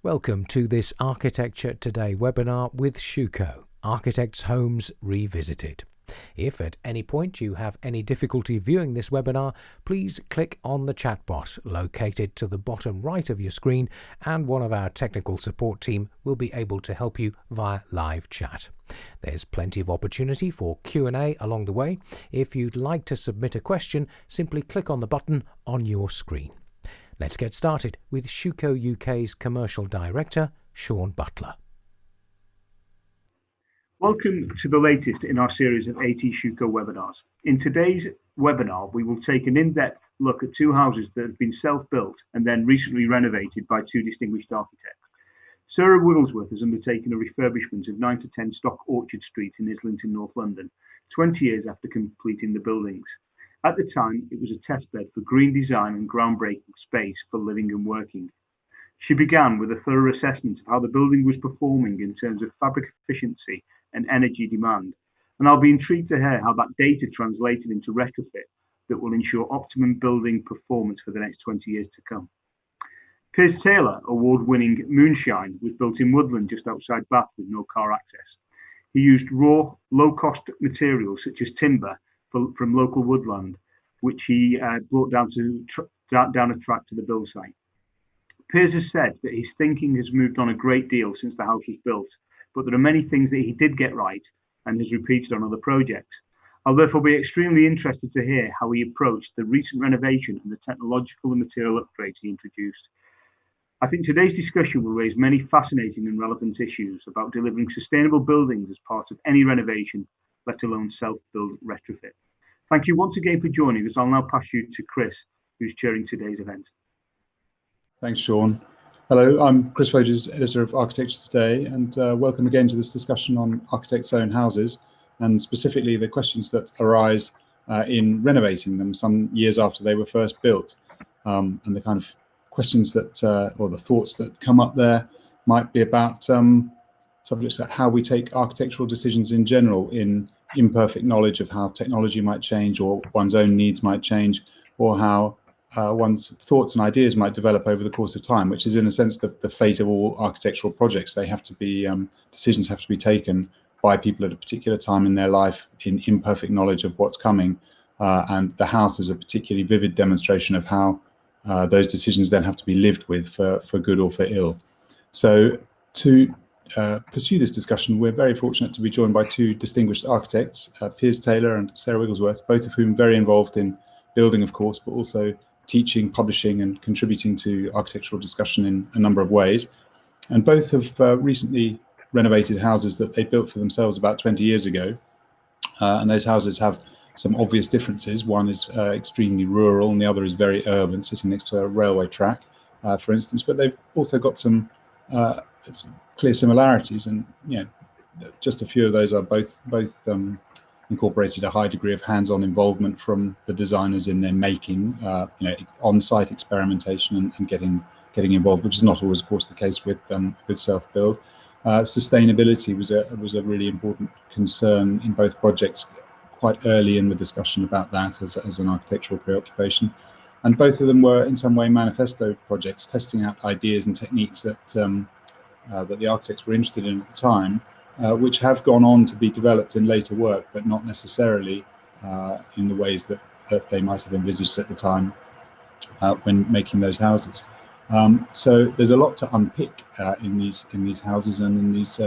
Welcome to this Architecture Today webinar with Schueco, Architects' Homes Revisited. If at any point you have any difficulty viewing this webinar, please click on the chatbot located to the bottom right of your screen and one of our technical support team will be able to help you via live chat. There's plenty of opportunity for Q&A along the way. If you'd like to submit a question, simply click on the button on your screen. Let's get started with Schueco UK's Commercial Director, Sean Butler. Welcome to the latest in our series of AT Schueco webinars. In today's webinar, we will take an in-depth look at two houses that have been self-built and then recently renovated by two distinguished architects. Sarah Wigglesworth has undertaken a refurbishment of 9 to 10 Stock Orchard Street in Islington, North London, 20 years after completing the buildings. At the time, it was a testbed for green design and groundbreaking space for living and working. She began with a thorough assessment of how the building was performing in terms of fabric efficiency and energy demand, and I'll be intrigued to hear how that data translated into retrofit that will ensure optimum building performance for the next 20 years to come. Piers Taylor, award-winning Moonshine, was built in Woodland just outside Bath with no car access. He used raw, low-cost materials such as timber from local woodland, which he brought down a track to the build site. Piers has said that his thinking has moved on a great deal since the house was built, but there are many things that he did get right and has repeated on other projects. I'll therefore be extremely interested to hear how he approached the recent renovation and the technological and material upgrades he introduced. I think today's discussion will raise many fascinating and relevant issues about delivering sustainable buildings as part of any renovation, let alone self-build retrofit. Thank you once again for joining us. I'll now pass you to Chris, who's chairing today's event. Thanks, Sean. Hello, I'm Chris Foges, editor of Architecture Today, and welcome again to this discussion on architects' own houses, and specifically the questions that arise in renovating them some years after they were first built, and the kind of questions that, or the thoughts that come up there might be about subjects like how we take architectural decisions in general in imperfect knowledge of how technology might change or one's own needs might change, or how one's thoughts and ideas might develop over the course of time, which is in a sense the fate of all architectural projects. They have to be, decisions have to be taken by people at a particular time in their life in imperfect knowledge of what's coming, and the house is a particularly vivid demonstration of how those decisions then have to be lived with for good or for ill. So to pursue this discussion, we're very fortunate to be joined by two distinguished architects, Piers Taylor and Sarah Wigglesworth, both of whom very involved in building, of course, but also teaching, publishing and contributing to architectural discussion in a number of ways. And both have recently renovated houses that they built for themselves about 20 years ago. And those houses have some obvious differences. One is extremely rural and the other is very urban, sitting next to a railway track, for instance. But they've also got some clear similarities, and just a few of those are both incorporated a high degree of hands-on involvement from the designers in their making, on-site experimentation and getting involved, which is not always, of course, the case with self-build. Sustainability was a really important concern in both projects quite early in the discussion about that as an architectural preoccupation. And both of them were in some way manifesto projects, testing out ideas and techniques that the architects were interested in at the time, which have gone on to be developed in later work, but not necessarily in the ways that they might have envisaged at the time when making those houses. So there's a lot to unpick in these houses and in these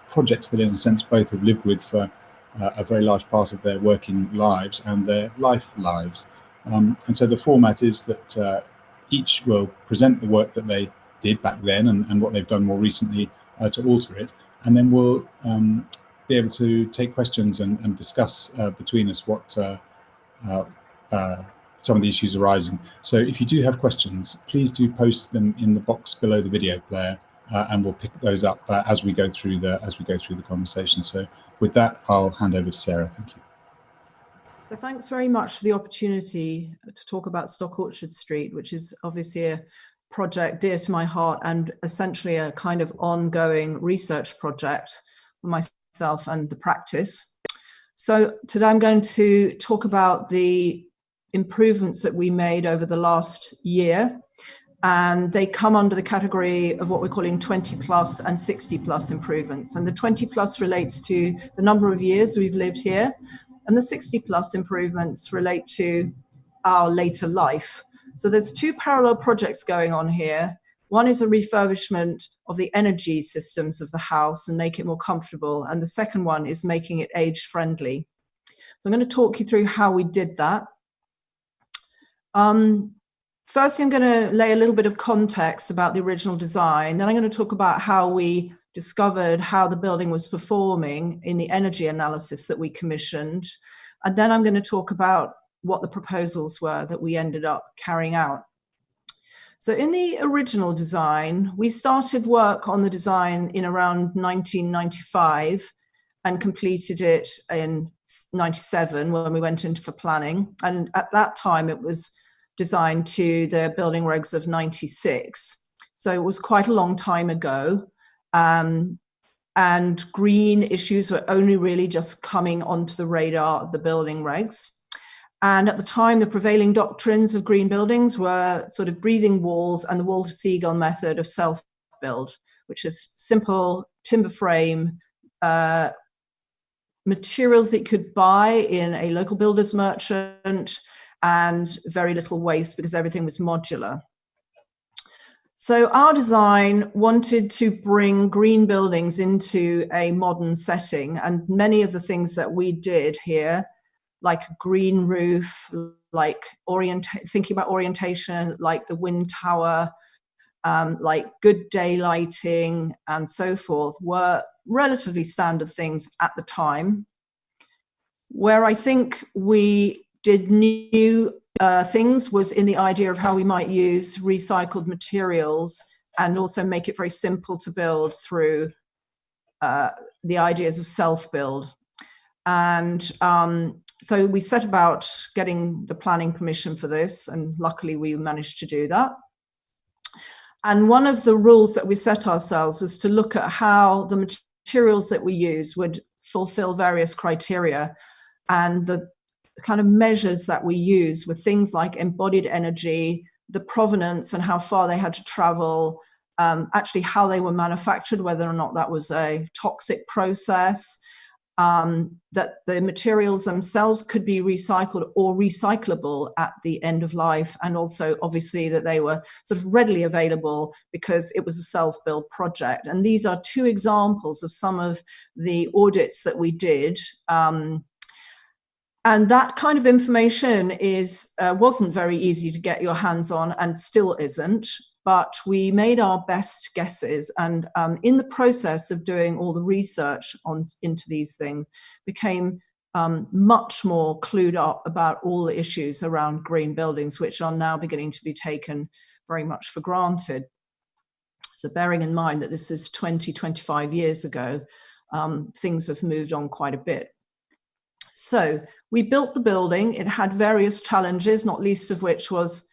projects that, in a sense, both have lived with for a very large part of their working lives and their life lives. And so the format is that each will present the work that they did back then and what they've done more recently to alter it, and then we'll be able to take questions and discuss between us what some of the issues arising. So if you do have questions, please do post them in the box below the video player, and we'll pick those up as we go through the conversation. So with that, I'll hand over to Sarah. Thank you. So thanks very much for the opportunity to talk about Stock Orchard Street, which is obviously a project dear to my heart and essentially a kind of ongoing research project for myself and the practice. So today I'm going to talk about the improvements that we made over the last year and they come under the category of what we're calling 20 plus and 60 plus improvements. And the 20 plus relates to the number of years we've lived here, and the 60 plus improvements relate to our later life. So there's two parallel projects going on here. One is a refurbishment of the energy systems of the house and make it more comfortable. And the second one is making it age friendly. So I'm going to talk you through how we did that. Firstly, I'm going to lay a little bit of context about the original design. Then I'm going to talk about how we discovered how the building was performing in the energy analysis that we commissioned. And then I'm going to talk about what the proposals were that we ended up carrying out. So in the original design, we started work on the design in around 1995 and completed it in 97 when we went into for planning. And at that time, it was designed to the building regs of 96. So it was quite a long time ago. And green issues were only really just coming onto the radar of the building regs. And at the time, the prevailing doctrines of green buildings were sort of breathing walls and the Walter-Seagull method of self-build, which is simple timber frame, materials that you could buy in a local builder's merchant, and very little waste because everything was modular. So our design wanted to bring green buildings into a modern setting, and many of the things that we did here, like a green roof, like thinking about orientation, like the wind tower, like good daylighting and so forth, were relatively standard things at the time. Where I think we did new things was in the idea of how we might use recycled materials and also make it very simple to build through the ideas of self-build. And so we set about getting the planning permission for this, and luckily we managed to do that. And one of the rules that we set ourselves was to look at how the materials that we use would fulfill various criteria. And the kind of measures that we use were things like embodied energy, the provenance and how far they had to travel, actually how they were manufactured, whether or not that was a toxic process, that the materials themselves could be recycled or recyclable at the end of life, and also obviously that they were sort of readily available because it was a self-build project. And these are two examples of some of the audits that we did. And that kind of information wasn't very easy to get your hands on, and still isn't. But we made our best guesses, and in the process of doing all the research into these things, became much more clued up about all the issues around green buildings, which are now beginning to be taken very much for granted. So bearing in mind that this is 25 years ago, things have moved on quite a bit. So we built the building. It had various challenges, not least of which was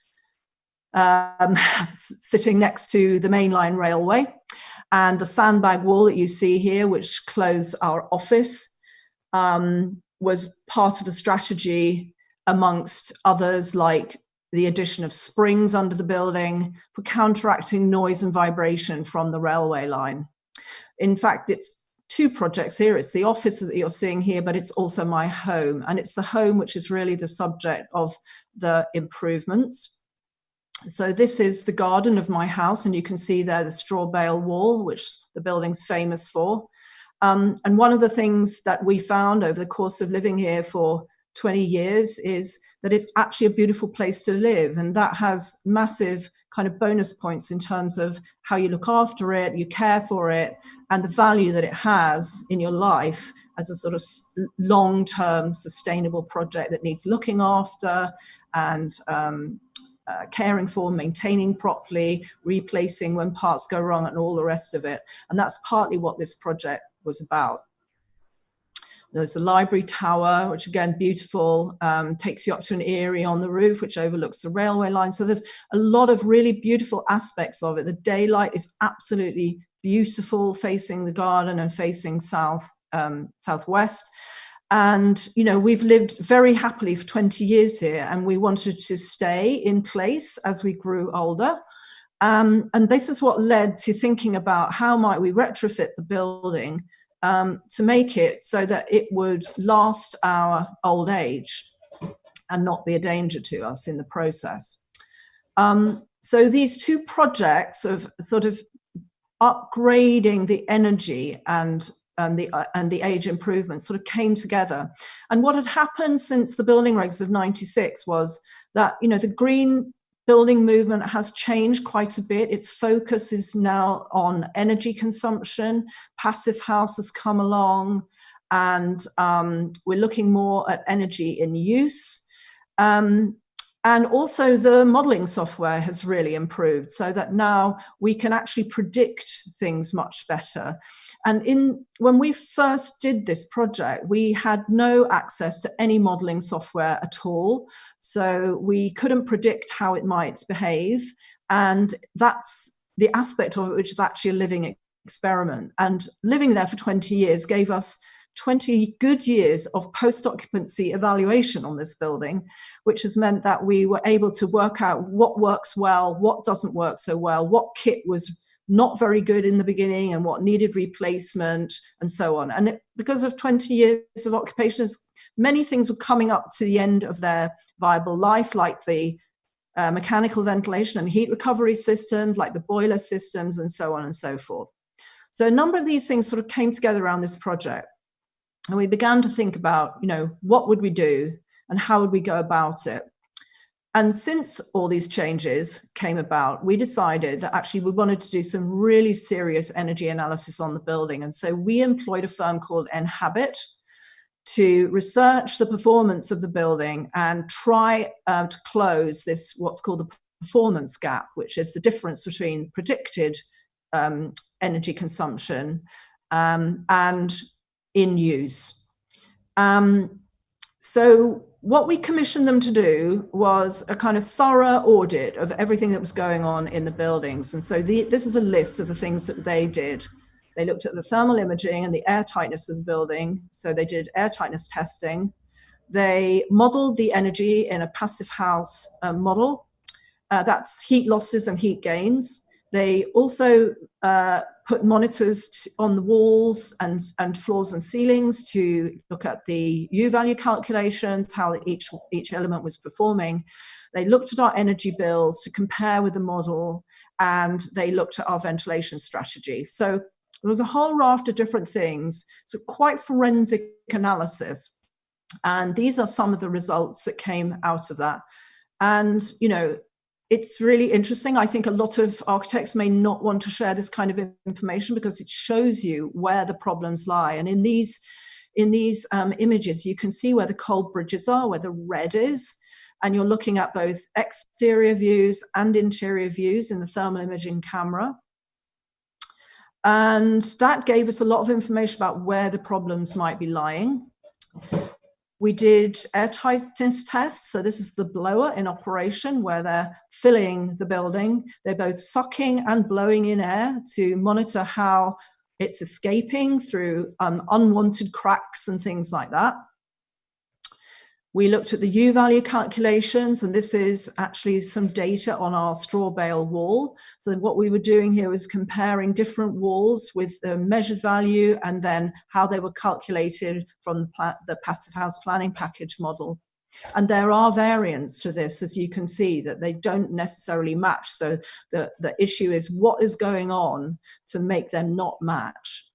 sitting next to the mainline railway, and the sandbag wall that you see here, which clothes our office, was part of a strategy amongst others, like the addition of springs under the building for counteracting noise and vibration from the railway line. In fact, it's two projects here. It's the office that you're seeing here, but it's also my home, and it's the home which is really the subject of the improvements. So this is the garden of my house, and you can see there the straw bale wall, which the building's famous for. And one of the things that we found over the course of living here for 20 years is that it's actually a beautiful place to live, and that has massive kind of bonus points in terms of how you look after it, you care for it, and the value that it has in your life as a sort of long-term sustainable project that needs looking after and caring for, maintaining properly, replacing when parts go wrong, and all the rest of it. And that's partly what this project was about. There's the library tower, which again, beautiful, takes you up to an eyrie on the roof, which overlooks the railway line. So there's a lot of really beautiful aspects of it. The daylight is absolutely beautiful, facing the garden and facing southwest. And, you know, we've lived very happily for 20 years here, and we wanted to stay in place as we grew older. And this is what led to thinking about how might we retrofit the building to make it so that it would last our old age and not be a danger to us in the process. So these two projects of sort of upgrading the energy and the age improvements sort of came together. And what had happened since the building regs of '96 was that, you know, the green building movement has changed quite a bit. Its focus is now on energy consumption. Passive house has come along, and we're looking more at energy in use. And also the modeling software has really improved so that now we can actually predict things much better. And when we first did this project, we had no access to any modeling software at all. So we couldn't predict how it might behave. And that's the aspect of it, which is actually a living experiment. And living there for 20 years gave us 20 good years of post-occupancy evaluation on this building, which has meant that we were able to work out what works well, what doesn't work so well, what kit was not very good in the beginning and what needed replacement, and so on. And because of 20 years of occupation, many things were coming up to the end of their viable life, like the mechanical ventilation and heat recovery systems, like the boiler systems, and so on and so forth. So a number of these things sort of came together around this project. And we began to think about, you know, what would we do and how would we go about it? And since all these changes came about, we decided that actually we wanted to do some really serious energy analysis on the building. And so we employed a firm called Enhabit to research the performance of the building and try to close this, what's called the performance gap, which is the difference between predicted energy consumption and in use. So what we commissioned them to do was a kind of thorough audit of everything that was going on in the buildings. And so this is a list of the things that they did. They looked at the thermal imaging and the air tightness of the building. So they did air tightness testing. They modeled the energy in a passive house model. That's heat losses and heat gains. They also put monitors on the walls and floors and ceilings to look at the U value calculations, how each element was performing. They looked at our energy bills to compare with the model, and they looked at our ventilation strategy. So there was a whole raft of different things, so quite forensic analysis. And these are some of the results that came out of that. And, you know, it's really interesting. I think a lot of architects may not want to share this kind of information because it shows you where the problems lie. And in these images, you can see where the cold bridges are, where the red is, and you're looking at both exterior views and interior views in the thermal imaging camera. And that gave us a lot of information about where the problems might be lying. We did air tightness tests. So this is the blower in operation where they're filling the building. They're both sucking and blowing in air to monitor how it's escaping through unwanted cracks and things like that. We looked at the U value calculations, and this is actually some data on our straw bale wall. So what we were doing here was comparing different walls with the measured value and then how they were calculated from the passive house planning package model. And there are variants to this, as you can see, that they don't necessarily match. So the issue is what is going on to make them not match.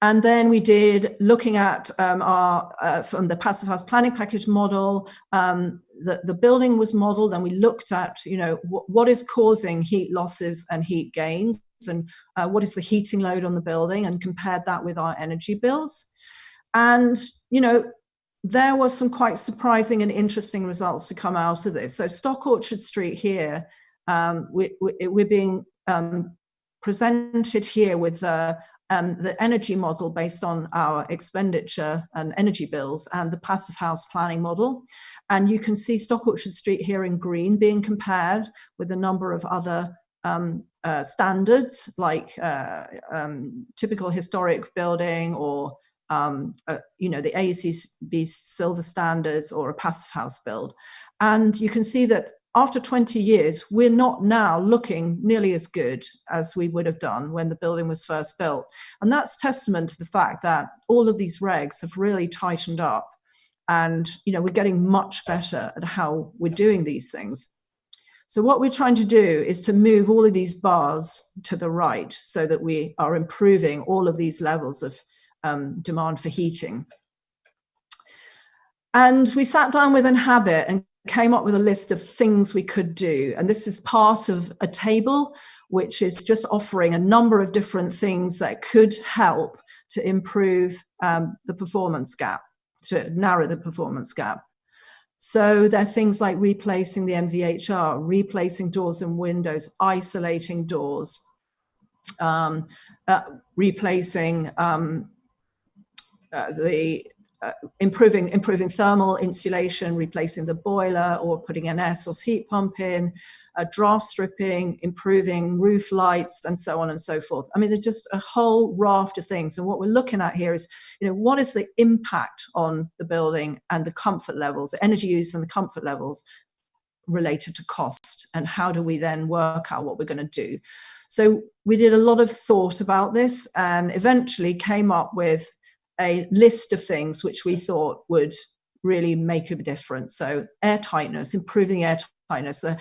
And then we did, looking at from the passive house planning package model, the building was modeled, and we looked at, you know, what is causing heat losses and heat gains, and what is the heating load on the building, and compared that with our energy bills. And, you know, there were some quite surprising and interesting results to come out of this. So Stock Orchard Street here, we're being presented here with the energy model based on our expenditure and energy bills and the passive house planning model. And you can see Stock Orchard Street here in green being compared with a number of other standards like typical historic building or you know, the AECB silver standards or a passive house build. And you can see that after 20 years, we're not now looking nearly as good as we would have done when the building was first built. And that's testament to the fact that all of these regs have really tightened up, and we're getting much better at how we're doing these things. So what we're trying to do is to move all of these bars to the right so that we are improving all of these levels of demand for heating. And we sat down with Inhabit and came up with a list of things we could do. And this is part of a table, which is just offering a number of different things that could help to improve the performance gap, to narrow the performance gap. So there are things like replacing the MVHR, replacing doors and windows, isolating doors, replacing improving thermal insulation, replacing the boiler or putting an air source heat pump in, draft stripping, improving roof lights, and so on and so forth. I mean, there's just a whole raft of things. And what we're looking at here is, what is the impact on the building and the comfort levels, the energy use and the comfort levels related to cost, and how do we then work out what we're going to do? So we did a lot of thought about this and eventually came up with a list of things which we thought would really make a difference. So air tightness, improving air tightness, the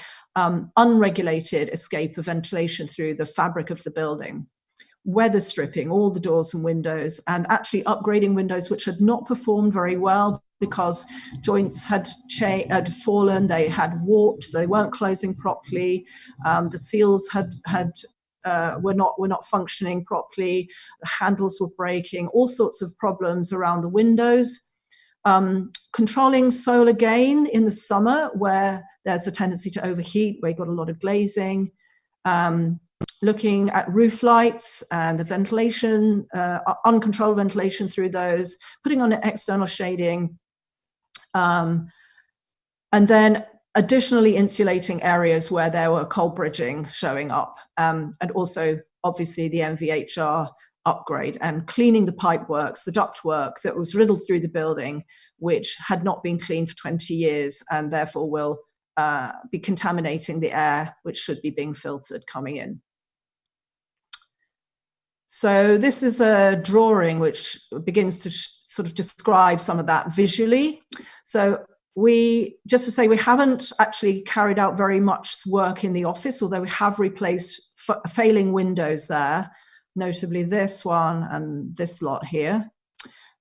unregulated escape of ventilation through the fabric of the building, weather stripping all the doors and windows, and actually upgrading windows which had not performed very well because joints had fallen, they had warped, so they weren't closing properly, the seals were not functioning properly, the handles were breaking, all sorts of problems around the windows. Controlling solar gain in the summer where there's a tendency to overheat, where you've got a lot of glazing. Looking at roof lights and the ventilation, uncontrolled ventilation through those, putting on external shading, and then additionally insulating areas where there were cold bridging showing up, and also obviously the MVHR upgrade and cleaning the pipeworks, the ductwork that was riddled through the building, which had not been cleaned for 20 years and therefore will be contaminating the air which should be being filtered coming in. So this is a drawing which begins to sort of describe some of that visually. So just to say, we haven't actually carried out very much work in the office, although we have replaced failing windows there, notably this one and this lot here.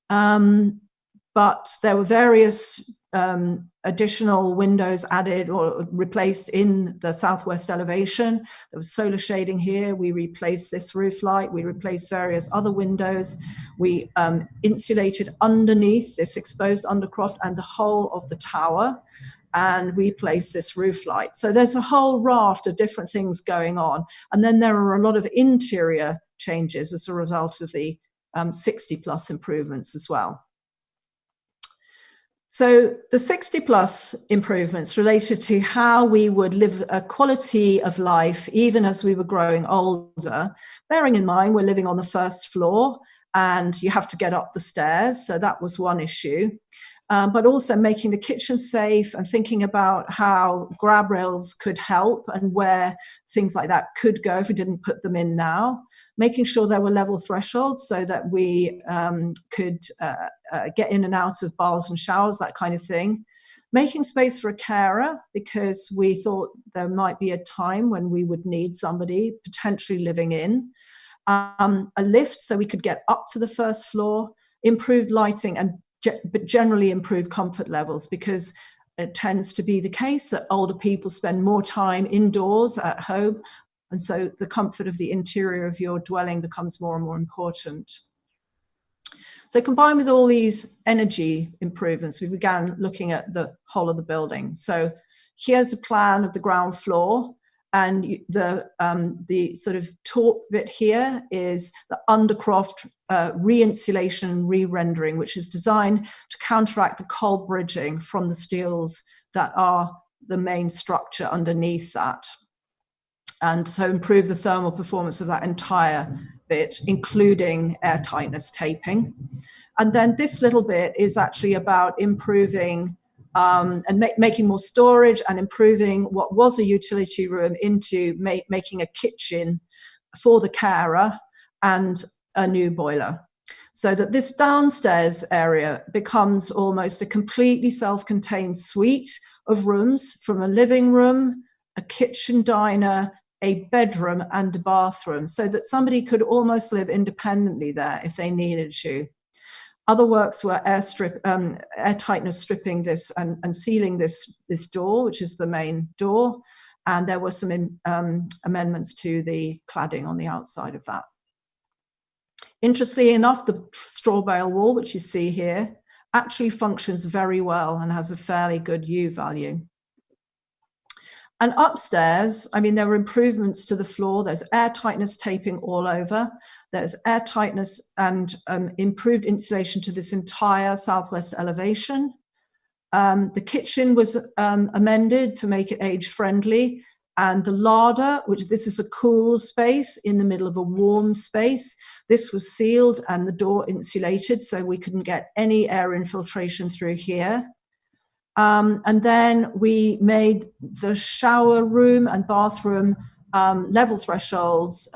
But there were various additional windows added or replaced in the southwest elevation. There was solar shading here. We replaced this roof light. We replaced various other windows. We insulated underneath this exposed undercroft and the whole of the tower, and replaced this roof light. So there's a whole raft of different things going on. And then there are a lot of interior changes as a result of the 60 plus improvements as well. So the 60 plus improvements related to how we would live a quality of life even as we were growing older, bearing in mind we're living on the first floor and you have to get up the stairs, so that was one issue. But also making the kitchen safe and thinking about how grab rails could help and where things like that could go if we didn't put them in now. Making sure there were level thresholds so that we could get in and out of baths and showers, that kind of thing. Making space for a carer, because we thought there might be a time when we would need somebody potentially living in. A lift so we could get up to the first floor. Improved lighting and but generally improve comfort levels, because it tends to be the case that older people spend more time indoors at home, and so the comfort of the interior of your dwelling becomes more and more important. So combined with all these energy improvements, we began looking at the whole of the building. So here's a plan of the ground floor, and the sort of top bit here is the undercroft re-insulation, re-rendering, which is designed to counteract the cold bridging from the steels that are the main structure underneath that, and so improve the thermal performance of that entire bit, including air tightness taping. And then this little bit is actually about improving and making more storage and improving what was a utility room into making a kitchen for the carer and a new boiler. So that this downstairs area becomes almost a completely self-contained suite of rooms, from a living room, a kitchen diner, a bedroom and a bathroom, so that somebody could almost live independently there if they needed to. Other works were air tightness stripping this and sealing this door, which is the main door. And there were some amendments to the cladding on the outside of that. Interestingly enough, the straw bale wall, which you see here, actually functions very well and has a fairly good U value. And upstairs, I mean, there were improvements to the floor. There's air tightness taping all over. There's air tightness and improved insulation to this entire southwest elevation. The kitchen was amended to make it age friendly. And the larder, which this is a cool space in the middle of a warm space, this was sealed and the door insulated, so we couldn't get any air infiltration through here. And then we made the shower room and bathroom level thresholds,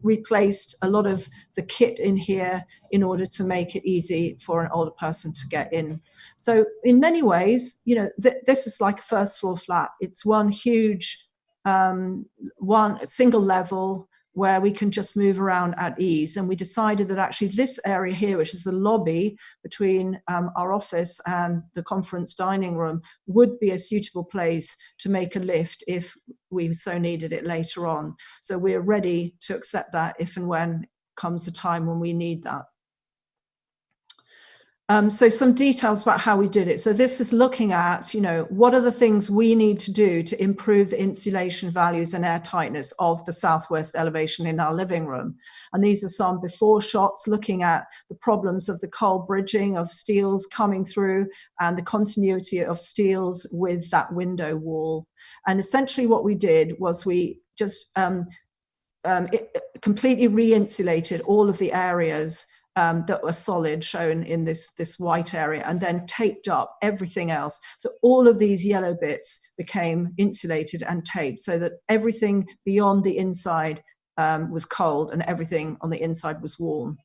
replaced a lot of the kit in here in order to make it easy for an older person to get in. So in many ways, you know, this is like a first floor flat. It's one huge, one single level where we can just move around at ease. And we decided that actually this area here, which is the lobby between our office and the conference dining room, would be a suitable place to make a lift if we so needed it later on. So we're ready to accept that if and when comes the time when we need that. So some details about how we did it. So this is looking at, you know, what are the things we need to do to improve the insulation values and air tightness of the southwest elevation in our living room. And these are some before shots looking at the problems of the coal bridging of steels coming through and the continuity of steels with that window wall. And essentially what we did was we just completely re-insulated all of the areas that were solid, shown in this white area, and then taped up everything else. So all of these yellow bits became insulated and taped so that everything beyond the inside was cold and everything on the inside was warm.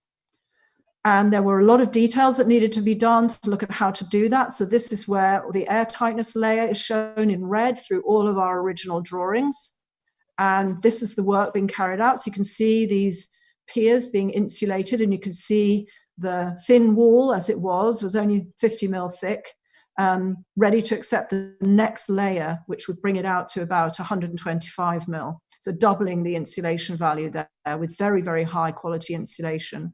And there were a lot of details that needed to be done to look at how to do that. So this is where the air tightness layer is shown in red through all of our original drawings. And this is the work being carried out. So you can see these piers being insulated, and you can see the thin wall as it was only 50 mil thick, ready to accept the next layer, which would bring it out to about 125 mil. So doubling the insulation value there with very, very high quality insulation.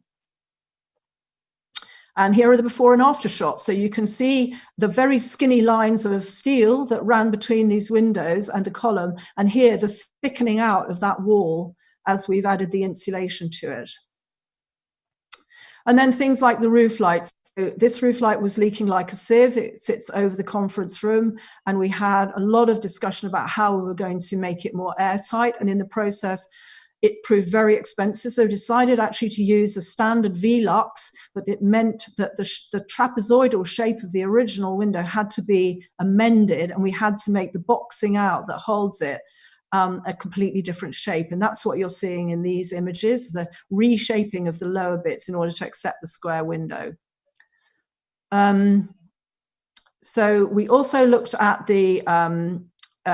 And here are the before and after shots. So you can see the very skinny lines of steel that ran between these windows and the column, and here the thickening out of that wall as we've added the insulation to it. And then things like the roof lights. So this roof light was leaking like a sieve. It sits over the conference room, and we had a lot of discussion about how we were going to make it more airtight, and in the process it proved very expensive. So we decided actually to use a standard Velux, but it meant that the trapezoidal shape of the original window had to be amended, and we had to make the boxing out that holds it a completely different shape. And that's what you're seeing in these images, the reshaping of the lower bits in order to accept the square window. So we also looked at the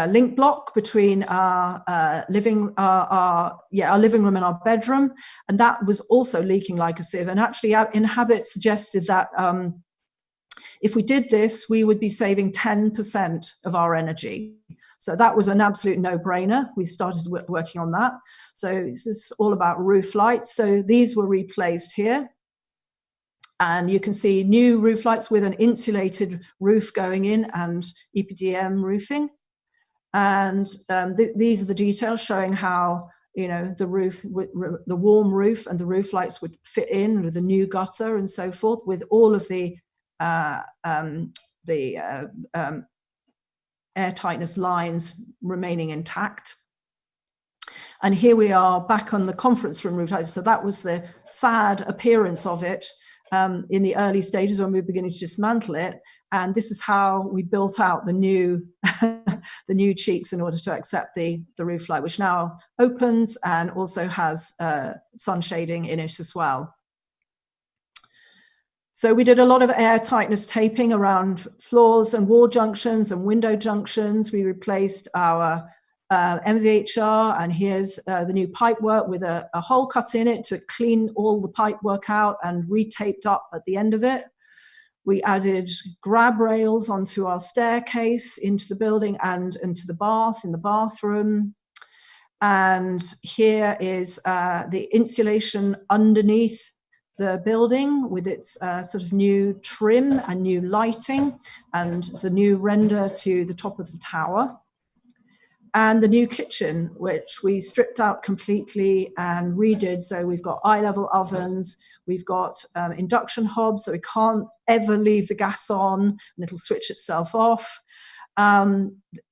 link block between our living room and our bedroom, and that was also leaking like a sieve. And actually Inhabit suggested that if we did this, we would be saving 10% of our energy. So that was an absolute no-brainer. We started working on that. So this is all about roof lights. So these were replaced here. And you can see new roof lights with an insulated roof going in and EPDM roofing. And these are the details showing how, you know, the roof, the warm roof and the roof lights would fit in with a new gutter and so forth, with all of the air tightness lines remaining intact. And here we are back on the conference room roof lights. So that was the sad appearance of it in the early stages when we were beginning to dismantle it. And this is how we built out the new the new cheeks in order to accept the roof light, which now opens and also has sun shading in it as well. So we did a lot of air tightness taping around floors and wall junctions and window junctions. We replaced our MVHR, and here's the new pipe work with a hole cut in it to clean all the pipe work out and retaped up at the end of it. We added grab rails onto our staircase into the building and into the bath, in the bathroom. And here is the insulation underneath the building with its sort of new trim and new lighting and the new render to the top of the tower. And the new kitchen, which we stripped out completely and redid. So we've got eye-level ovens, we've got induction hobs, so we can't ever leave the gas on and it'll switch itself off.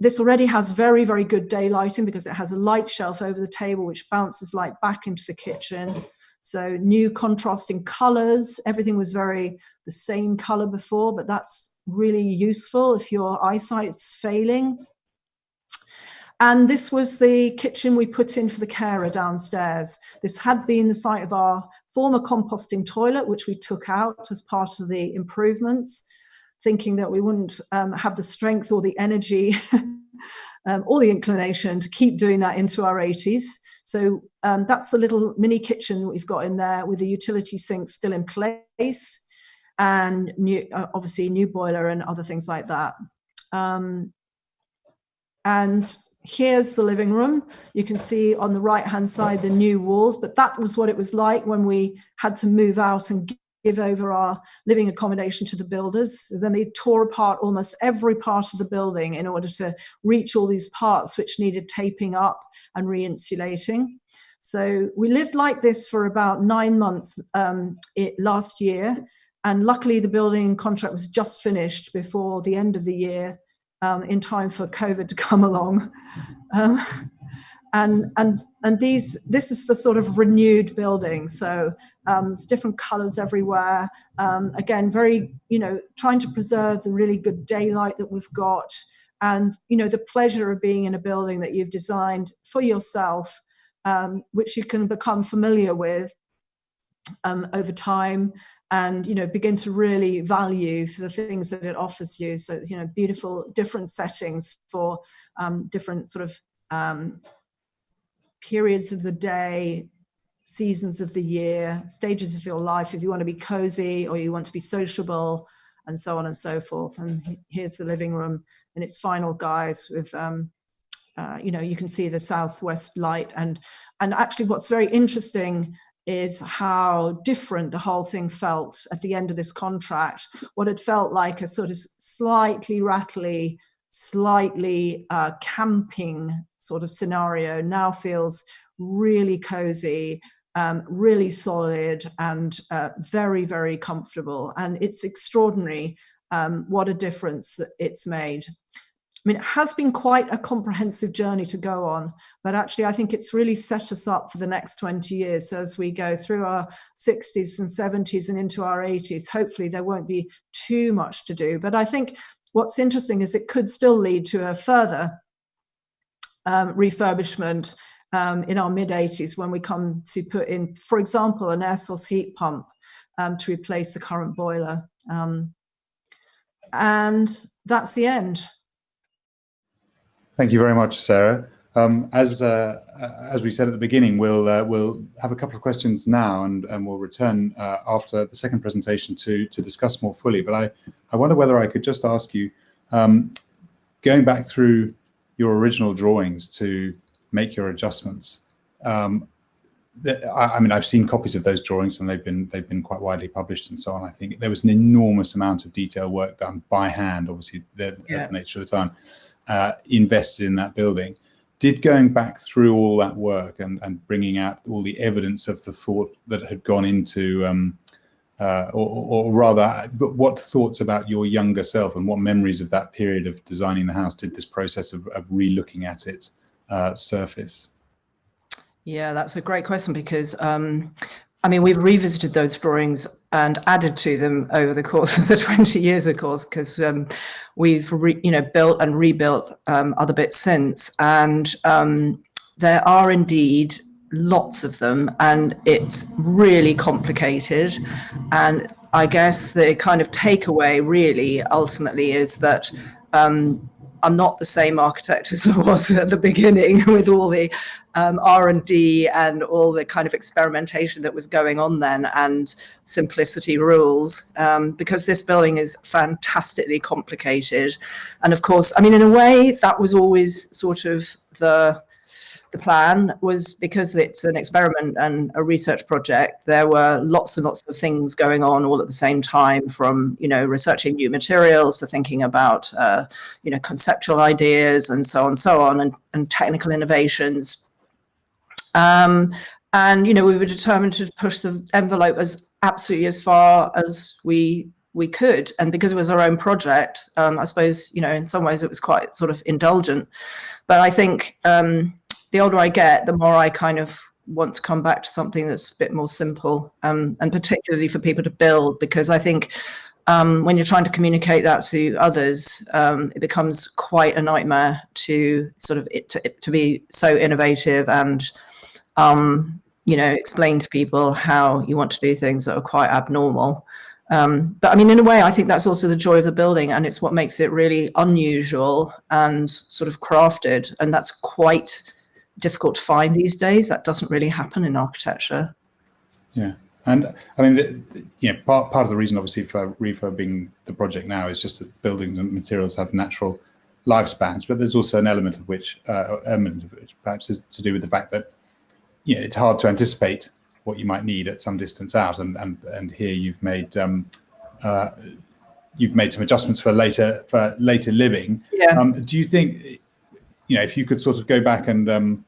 This already has very, very good daylighting because it has a light shelf over the table which bounces light back into the kitchen. So new contrasting colors. Everything was very the same color before, but that's really useful if your eyesight's failing. And this was the kitchen we put in for the carer downstairs. This had been the site of our former composting toilet, which we took out as part of the improvements, thinking that we wouldn't have the strength or the energy or the inclination to keep doing that into our 80s. So that's the little mini kitchen we've got in there with the utility sink still in place, and new, obviously new boiler and other things like that. And here's the living room. You can see on the right-hand side the new walls, but that was what it was like when we had to move out and give over our living accommodation to the builders. So then they tore apart almost every part of the building in order to reach all these parts which needed taping up and re-insulating. So we lived like this for about 9 months last year, and luckily the building contract was just finished before the end of the year, in time for COVID to come along. This is the sort of renewed building. So there's different colors everywhere. Again, very, trying to preserve the really good daylight that we've got, and, the pleasure of being in a building that you've designed for yourself, which you can become familiar with over time, and begin to really value for the things that it offers you. So beautiful different settings for different sort of periods of the day, seasons of the year, stages of your life, if you want to be cozy or you want to be sociable, and so on and so forth. And here's the living room in its final guise with you can see the southwest light, and actually what's very interesting is how different the whole thing felt at the end of this contract. What had felt like a sort of slightly rattly, slightly camping sort of scenario now feels really cozy, really solid, and very, very comfortable. And it's extraordinary what a difference that it's made. I mean, it has been quite a comprehensive journey to go on, but actually I think it's really set us up for the next 20 years. So as we go through our 60s and 70s and into our 80s, hopefully there won't be too much to do. But I think what's interesting is it could still lead to a further refurbishment in our mid-80s when we come to put in, for example, an air source heat pump to replace the current boiler. And that's the end. Thank you very much, Sarah. As we said at the beginning, we'll have a couple of questions now, and we'll return after the second presentation to discuss more fully. But I wonder whether I could just ask you, going back through your original drawings to make your adjustments. I mean, I've seen copies of those drawings, and they've been quite widely published and so on. I think there was an enormous amount of detail work done by hand, obviously the nature of the time, invested in that building. Did going back through all that work and bringing out all the evidence of the thought that had gone into, or rather, what thoughts about your younger self and what memories of that period of designing the house did this process of re-looking at it surface? Yeah, that's a great question, because I mean, we've revisited those drawings and added to them over the course of the 20 years, of course, because we've built and rebuilt other bits since, and there are indeed lots of them, and it's really complicated. And I guess the kind of takeaway really ultimately is that I'm not the same architect as I was at the beginning, with all the R&D and all the kind of experimentation that was going on then, and simplicity rules, because this building is fantastically complicated. And of course, I mean, in a way, that was always sort of the plan, was because it's an experiment and a research project. There were lots and lots of things going on all at the same time, from researching new materials to thinking about conceptual ideas and so on, and technical innovations. And we were determined to push the envelope absolutely as far as we could. And because it was our own project, I suppose in some ways it was quite sort of indulgent. But I think the older I get, the more I kind of want to come back to something that's a bit more simple, and particularly for people to build, because I think when you're trying to communicate that to others, it becomes quite a nightmare to sort of to be so innovative and explain to people how you want to do things that are quite abnormal. But I mean, in a way, I think that's also the joy of the building, and it's what makes it really unusual and sort of crafted, and that's quite difficult to find these days. That doesn't really happen in architecture. Yeah, and I mean, part of the reason, obviously, for refurbing the project now is just that buildings and materials have natural lifespans, but there's also an element of which perhaps is to do with the fact that it's hard to anticipate what you might need at some distance out, and here you've made some adjustments for later living. Yeah. Do you think, if you could sort of go back and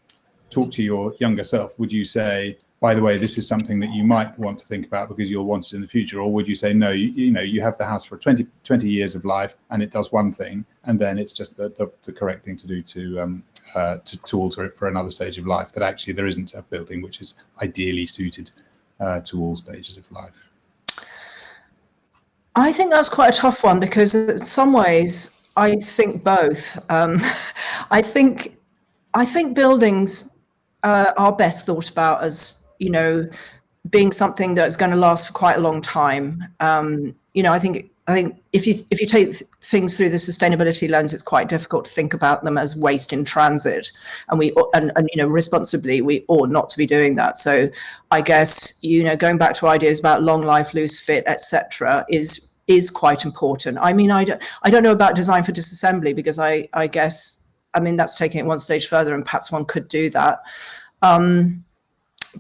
talk to your younger self, would you say, by the way, this is something that you might want to think about because you'll want it in the future? Or would you say, no, you have the house for 20 years of life and it does one thing, and then it's just the correct thing to do to alter it for another stage of life, that actually there isn't a building which is ideally suited to all stages of life? I think that's quite a tough one, because in some ways I think both. I think buildings are best thought about as being something that's going to last for quite a long time. I think if you take things through the sustainability lens, it's quite difficult to think about them as waste in transit, and responsibly we ought not to be doing that. So I guess going back to ideas about long life, loose fit, etc., is quite important. I mean, I don't know about design for disassembly, because I guess, I mean, that's taking it one stage further, and perhaps one could do that.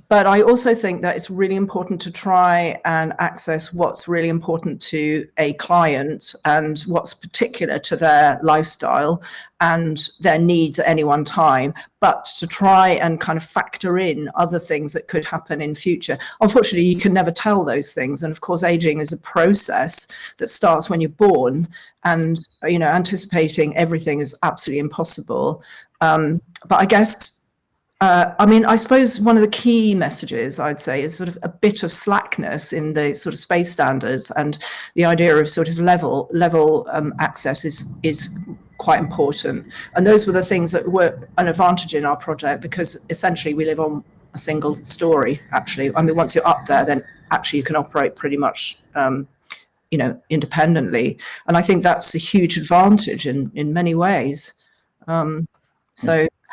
But I also think that it's really important to try and access what's really important to a client and what's particular to their lifestyle and their needs at any one time, but to try and kind of factor in other things that could happen in future. Unfortunately, you can never tell those things. And of course, aging is a process that starts when you're born, and, anticipating everything is absolutely impossible. But I guess, I suppose one of the key messages, I'd say, is sort of a bit of slackness in the sort of space standards, and the idea of sort of level access is quite important. And those were the things that were an advantage in our project, because essentially we live on a single story, actually. I mean, once you're up there, then actually you can operate pretty much independently. And I think that's a huge advantage in many ways.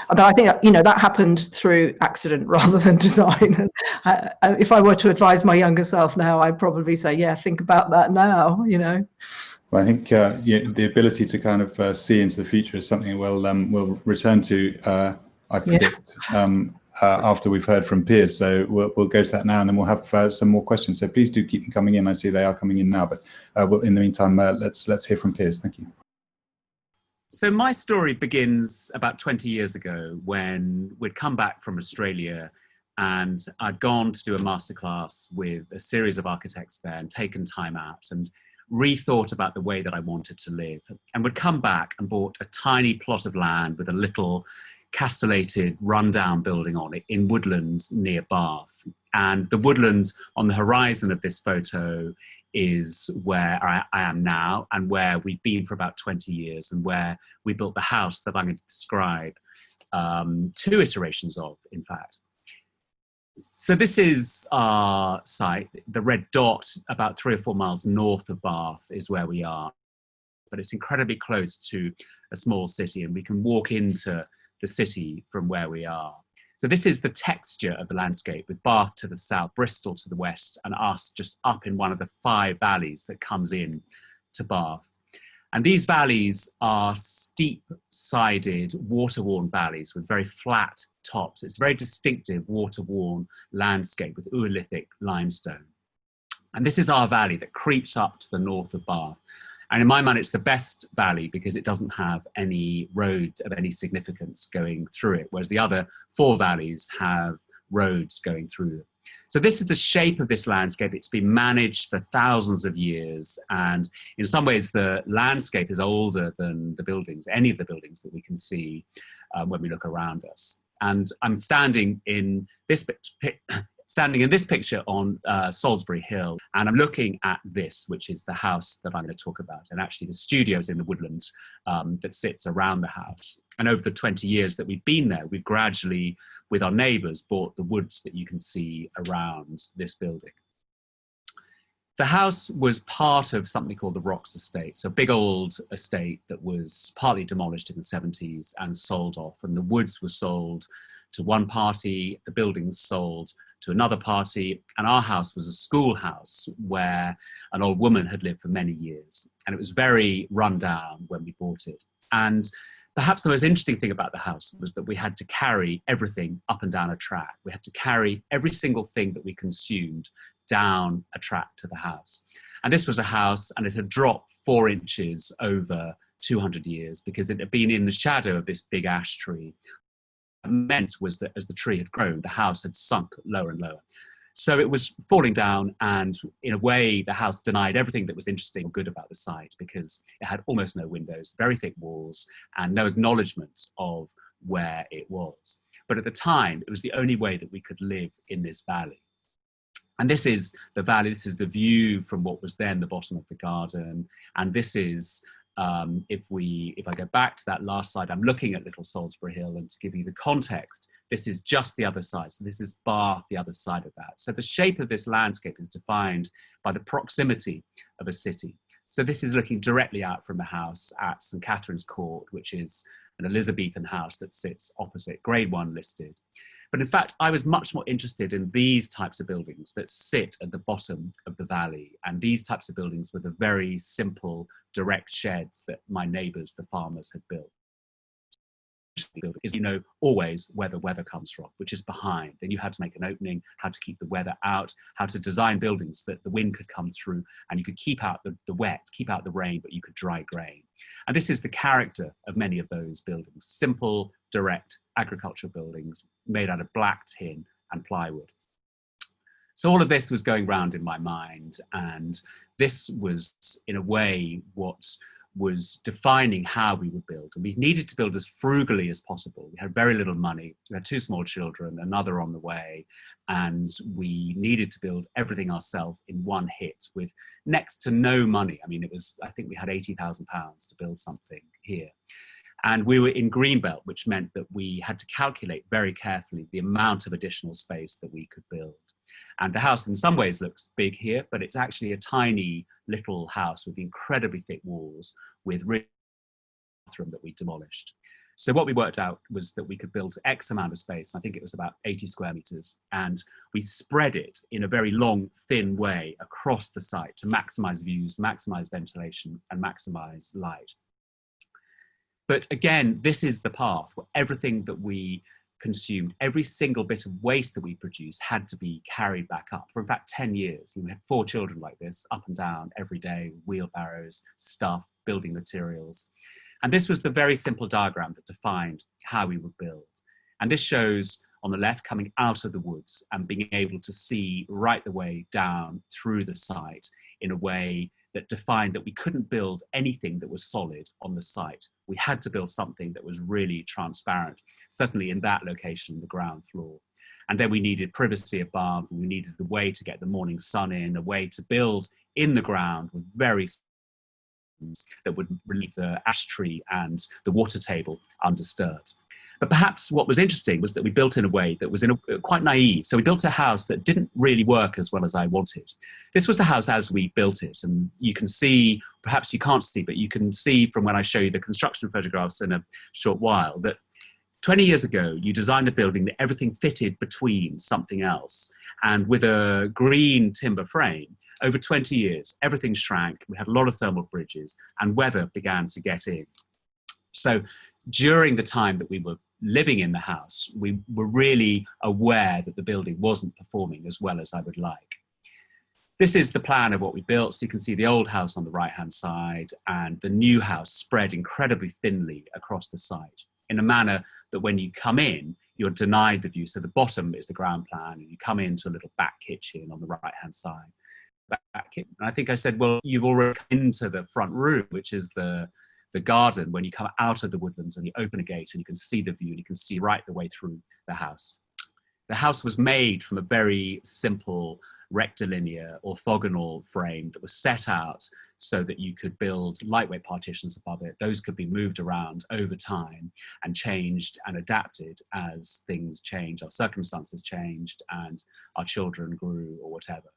But I think that happened through accident rather than design. If I were to advise my younger self now, I'd probably say, yeah, think about that now. Well, I think the ability to kind of see into the future is something we'll return to, I predict, after we've heard from peers. So we'll go to that now, and then we'll have some more questions. So please do keep them coming in. I see they are coming in now, but in the meantime, let's hear from peers. Thank you. So my story begins about 20 years ago, when we'd come back from Australia, and I'd gone to do a masterclass with a series of architects there and taken time out and rethought about the way that I wanted to live, and would come back and bought a tiny plot of land with a little castellated, rundown building on it in woodland near Bath. And the woodland on the horizon of this photo is where I am now, and where we've been for about 20 years, and where we built the house that I'm going to describe 2 iterations of, in fact. So this is our site. The red dot, about 3 or 4 miles north of Bath, is where we are. But it's incredibly close to a small city, and we can walk into the city from where we are. So this is the texture of the landscape, with Bath to the south, Bristol to the west, and us just up in one of the 5 valleys that comes in to Bath. And these valleys are steep-sided, water-worn valleys with very flat tops. It's a very distinctive water-worn landscape with Oolithic limestone. And this is our valley that creeps up to the north of Bath. And in my mind, it's the best valley because it doesn't have any road of any significance going through it, whereas the other 4 valleys have roads going through them. So this is the shape of this landscape. It's been managed for thousands of years. And in some ways, the landscape is older than the buildings, any of the buildings that we can see when we look around us. And I'm standing in this picture on Salisbury Hill, and I'm looking at this, which is the house that I'm going to talk about, and actually the studios in the woodlands that sits around the house. And over the 20 years that we've been there, we've gradually, with our neighbours, bought the woods that you can see around this building. The house was part of something called the Rocks Estate, so a big old estate that was partly demolished in the 70s and sold off, and the woods were sold to one party, the buildings sold to another party, and our house was a schoolhouse where an old woman had lived for many years, and it was very run down when we bought it. And perhaps the most interesting thing about the house was that we had to carry everything up and down a track. We had to carry every single thing that we consumed down a track to the house. And this was a house, and it had dropped 4 inches over 200 years because it had been in the shadow of this big ash tree. What it meant was that as the tree had grown, the house had sunk lower and lower. So it was falling down, and in a way, the house denied everything that was interesting or good about the site because it had almost no windows, very thick walls, and no acknowledgement of where it was. But at the time, it was the only way that we could live in this valley. And this is the valley, this is the view from what was then the bottom of the garden. And this is, if I go back to that last slide, I'm looking at Little Salisbury Hill, and to give you the context, this is just the other side. So this is Bath, the other side of that. So the shape of this landscape is defined by the proximity of a city. So this is looking directly out from a house at St. Catherine's Court, which is an Elizabethan house that sits opposite, Grade 1 listed. But in fact, I was much more interested in these types of buildings that sit at the bottom of the valley. And these types of buildings were the very simple, direct sheds that my neighbours, the farmers, had built. Is, you know, always where the weather comes from, which is behind. Then you had to make an opening, how to keep the weather out, how to design buildings that the wind could come through, and you could keep out the wet, keep out the rain, but you could dry grain. And this is the character of many of those buildings, simple, direct agricultural buildings made out of black tin and plywood. So all of this was going round in my mind, and this was, in a way, what was defining how we would build. And we needed to build as frugally as possible. We had very little money. We had 2 small children, another on the way, and we needed to build everything ourselves in one hit with next to no money. I mean, I think we had £80,000 to build something here. And we were in Greenbelt, which meant that we had to calculate very carefully the amount of additional space that we could build. And the house in some ways looks big here, but it's actually a tiny little house with incredibly thick walls with a bathroom that we demolished. So what we worked out was that we could build X amount of space. I think it was about 80 square meters. And we spread it in a very long, thin way across the site to maximize views, maximize ventilation, and maximize light. But again, this is the path where everything that we consumed, every single bit of waste that we produced had to be carried back up for in fact 10 years. We had 4 children like this, up and down every day, wheelbarrows, stuff, building materials. And this was the very simple diagram that defined how we would build. And this shows on the left coming out of the woods and being able to see right the way down through the site in a way that defined that we couldn't build anything that was solid on the site We had to build something that was really transparent, certainly in that location, the ground floor. And then we needed privacy above, we needed a way to get the morning sun in, a way to build in the ground with very that would relieve the ash tree and the water table undisturbed. But perhaps what was interesting was that we built in a way that was quite naive. So we built a house that didn't really work as well as I wanted. This was the house as we built it. And you can see, perhaps you can't see, but you can see from when I show you the construction photographs in a short while, that 20 years ago, you designed a building that everything fitted between something else. And with a green timber frame, over 20 years, everything shrank. We had a lot of thermal bridges and weather began to get in. So during the time that we were living in the house, we were really aware that the building wasn't performing as well as I would like. This is the plan of what we built. So you can see the old house on the right-hand side and the new house spread incredibly thinly across the site in a manner that when you come in, you're denied the view. So the bottom is the ground plan and you come into a little back kitchen on the right-hand side. And I think I said, well, you've already come into the front room, which is the garden. When you come out of the woodlands and you open a gate and you can see the view and you can see right the way through the house. The house was made from a very simple rectilinear orthogonal frame that was set out so that you could build lightweight partitions above it. Those could be moved around over time and changed and adapted as things change, our circumstances changed and our children grew or whatever.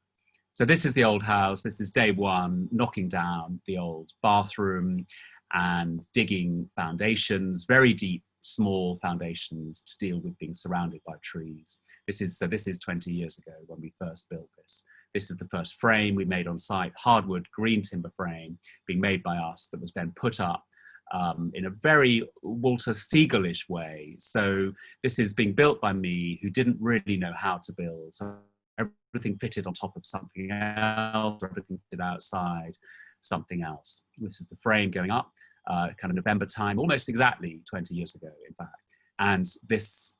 So this is the old house. This is day one, knocking down the old bathroom and digging foundations, very deep, small foundations to deal with being surrounded by trees. This is 20 years ago when we first built this. This is the first frame we made on site, hardwood green timber frame being made by us that was then put up in a very Walter Siegel-ish way. So this is being built by me who didn't really know how to build. So everything fitted on top of something else, or everything fitted outside something else. This is the frame going up, kind of November time, almost exactly 20 years ago, in fact. And this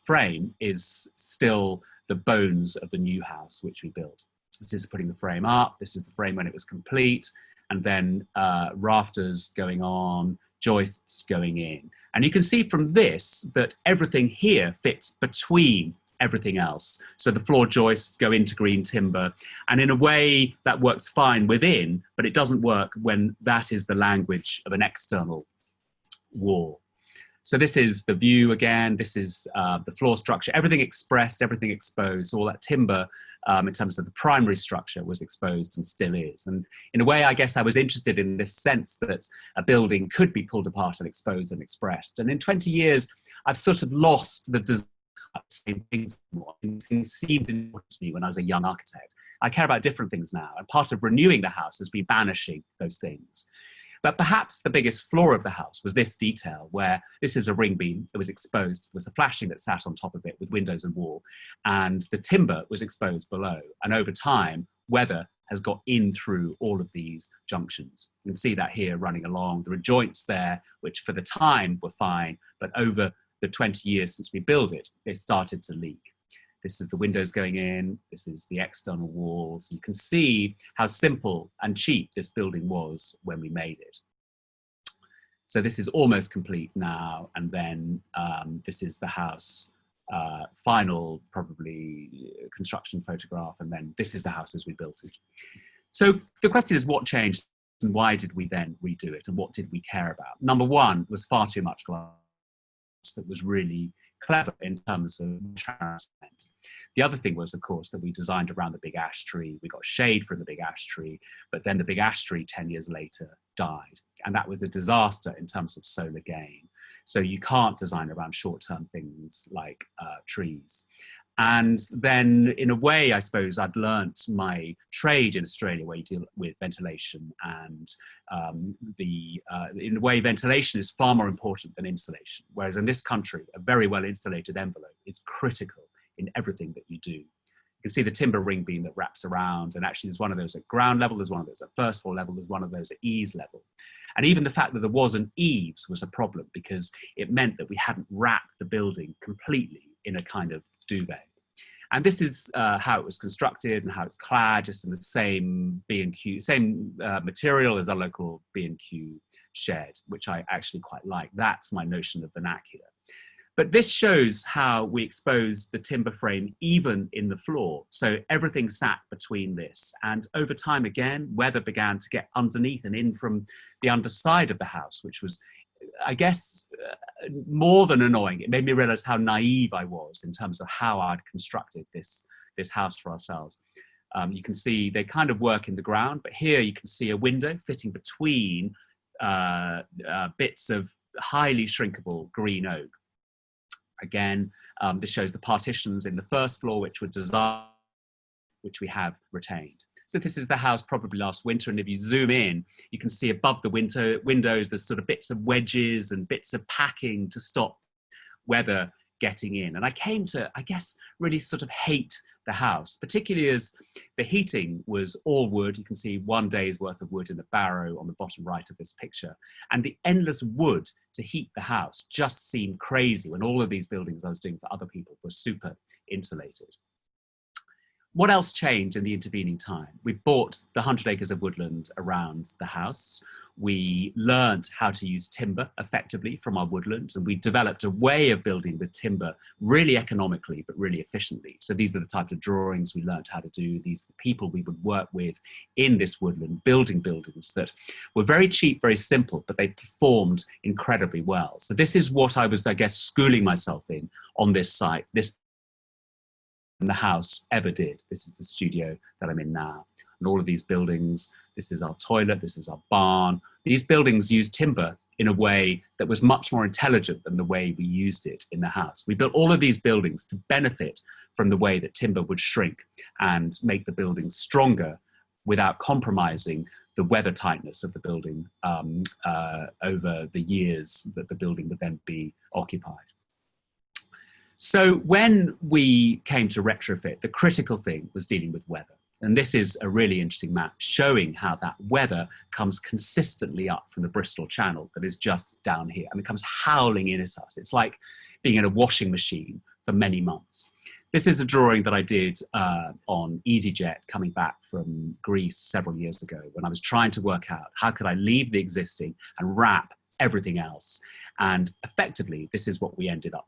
frame is still the bones of the new house which we built. This is putting the frame up. This is the frame when it was complete. And then rafters going on, joists going in. And you can see from this that everything here fits between everything else. So the floor joists go into green timber, and in a way that works fine within, but it doesn't work when that is the language of an external wall. So this is the view again, this is the floor structure, everything expressed, everything exposed, all that timber in terms of the primary structure was exposed and still is. And in a way, I guess I was interested in this sense that a building could be pulled apart and exposed and expressed. And in 20 years, I've sort of lost the desire to say things more. Things seemed important to me when I was a young architect. I care about different things now, and part of renewing the house has been banishing those things. But perhaps the biggest flaw of the house was this detail, where this is a ring beam that was exposed. There was a flashing that sat on top of it with windows and wall, and the timber was exposed below. And over time, weather has got in through all of these junctions. You can see that here running along. There are joints there, which for the time were fine, but over the 20 years since we built it, they started to leak. This is the windows going in, this is the external walls. You can see how simple and cheap this building was when we made it. So this is almost complete now, and then this is the house, final probably construction photograph, and then this is the house as we built it. So the question is, what changed and why did we then redo it, and what did we care about? Number one was far too much glass that was really clever in terms of transparent. The other thing was, of course, that we designed around the big ash tree. We got shade from the big ash tree, but then the big ash tree 10 years later died. And that was a disaster in terms of solar gain. So you can't design around short-term things like trees. And then in a way, I suppose I'd learnt my trade in Australia, where you deal with ventilation, and in a way, ventilation is far more important than insulation. Whereas in this country, a very well insulated envelope is critical in everything that you do. You can see the timber ring beam that wraps around, and actually there's one of those at ground level, there's one of those at first floor level, there's one of those at eaves level. And even the fact that there wasn't eaves was a problem, because it meant that we hadn't wrapped the building completely in a kind of duvet. And this is how it was constructed and how it's clad, just in the same B&Q, same material as our local B&Q shed, which I actually quite like. That's my notion of vernacular. But this shows how we expose the timber frame even in the floor. So everything sat between this. And over time, again, weather began to get underneath and in from the underside of the house, which was, I guess, more than annoying. It made me realize how naive I was in terms of how I'd constructed this house for ourselves. You can see they kind of work in the ground, but here you can see a window fitting between bits of highly shrinkable green oak. Again, this shows the partitions in the first floor, which were designed, which we have retained. So this is the house probably last winter, and if you zoom in, you can see above the windows, there's sort of bits of wedges and bits of packing to stop weather getting in. And I came to, I guess, really sort of hate the house, particularly as the heating was all wood. You can see 1 day's worth of wood in the barrow on the bottom right of this picture. And the endless wood to heat the house just seemed crazy when all of these buildings I was doing for other people were super insulated. What else changed in the intervening time? We bought the 100 acres of woodland around the house. We learned how to use timber effectively from our woodland, and we developed a way of building with timber really economically, but really efficiently. So these are the type of drawings we learned how to do. These are the people we would work with in this woodland, building buildings that were very cheap, very simple, but they performed incredibly well. So this is what I was, I guess, schooling myself in on this site. This the house ever did. This is the studio that I'm in now. And all of these buildings, this is our toilet, this is our barn. These buildings use timber in a way that was much more intelligent than the way we used it in the house. We built all of these buildings to benefit from the way that timber would shrink and make the buildings stronger without compromising the weather tightness of the building over the years that the building would then be occupied. So when we came to retrofit, the critical thing was dealing with weather. And this is a really interesting map showing how that weather comes consistently up from the Bristol Channel that is just down here. And it comes howling in at us. It's like being in a washing machine for many months. This is a drawing that I did on EasyJet coming back from Greece several years ago when I was trying to work out how could I leave the existing and wrap everything else. And effectively, this is what we ended up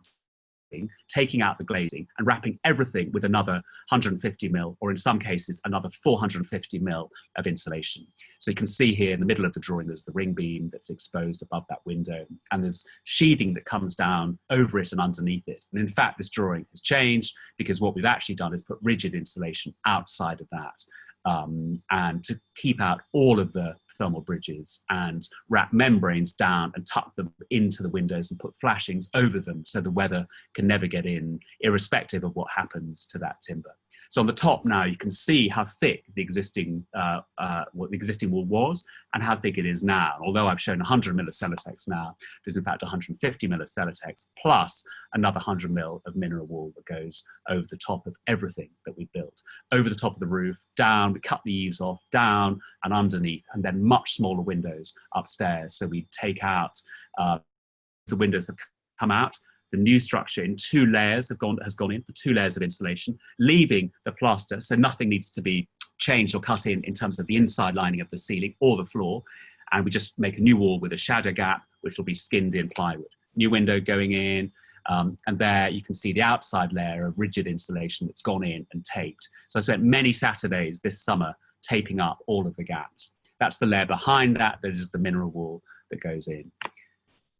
taking out the glazing and wrapping everything with another 150 mil, or in some cases, another 450 mil of insulation. So you can see here in the middle of the drawing, there's the ring beam that's exposed above that window, and there's sheathing that comes down over it and underneath it. And in fact, this drawing has changed because what we've actually done is put rigid insulation outside of that. And to keep out all of the thermal bridges and wrap membranes down and tuck them into the windows and put flashings over them so the weather can never get in, irrespective of what happens to that timber. So on the top now, you can see how thick the existing, what the existing wall was and how thick it is now. Although I've shown 100 mil of Celotex now, there's in fact 150 mil of Celotex plus another 100 mil of mineral wool that goes over the top of everything that we built. Over the top of the roof, down, we cut the eaves off, down and underneath, and then much smaller windows upstairs. So we take out the windows that come out. The new structure in 2 layers has gone in for 2 layers of insulation, leaving the plaster, so nothing needs to be changed or cut in terms of the inside lining of the ceiling or the floor. And we just make a new wall with a shadow gap, which will be skinned in plywood. New window going in, and there you can see the outside layer of rigid insulation that's gone in and taped. So I spent many Saturdays this summer taping up all of the gaps. That's the layer behind that is the mineral wool that goes in.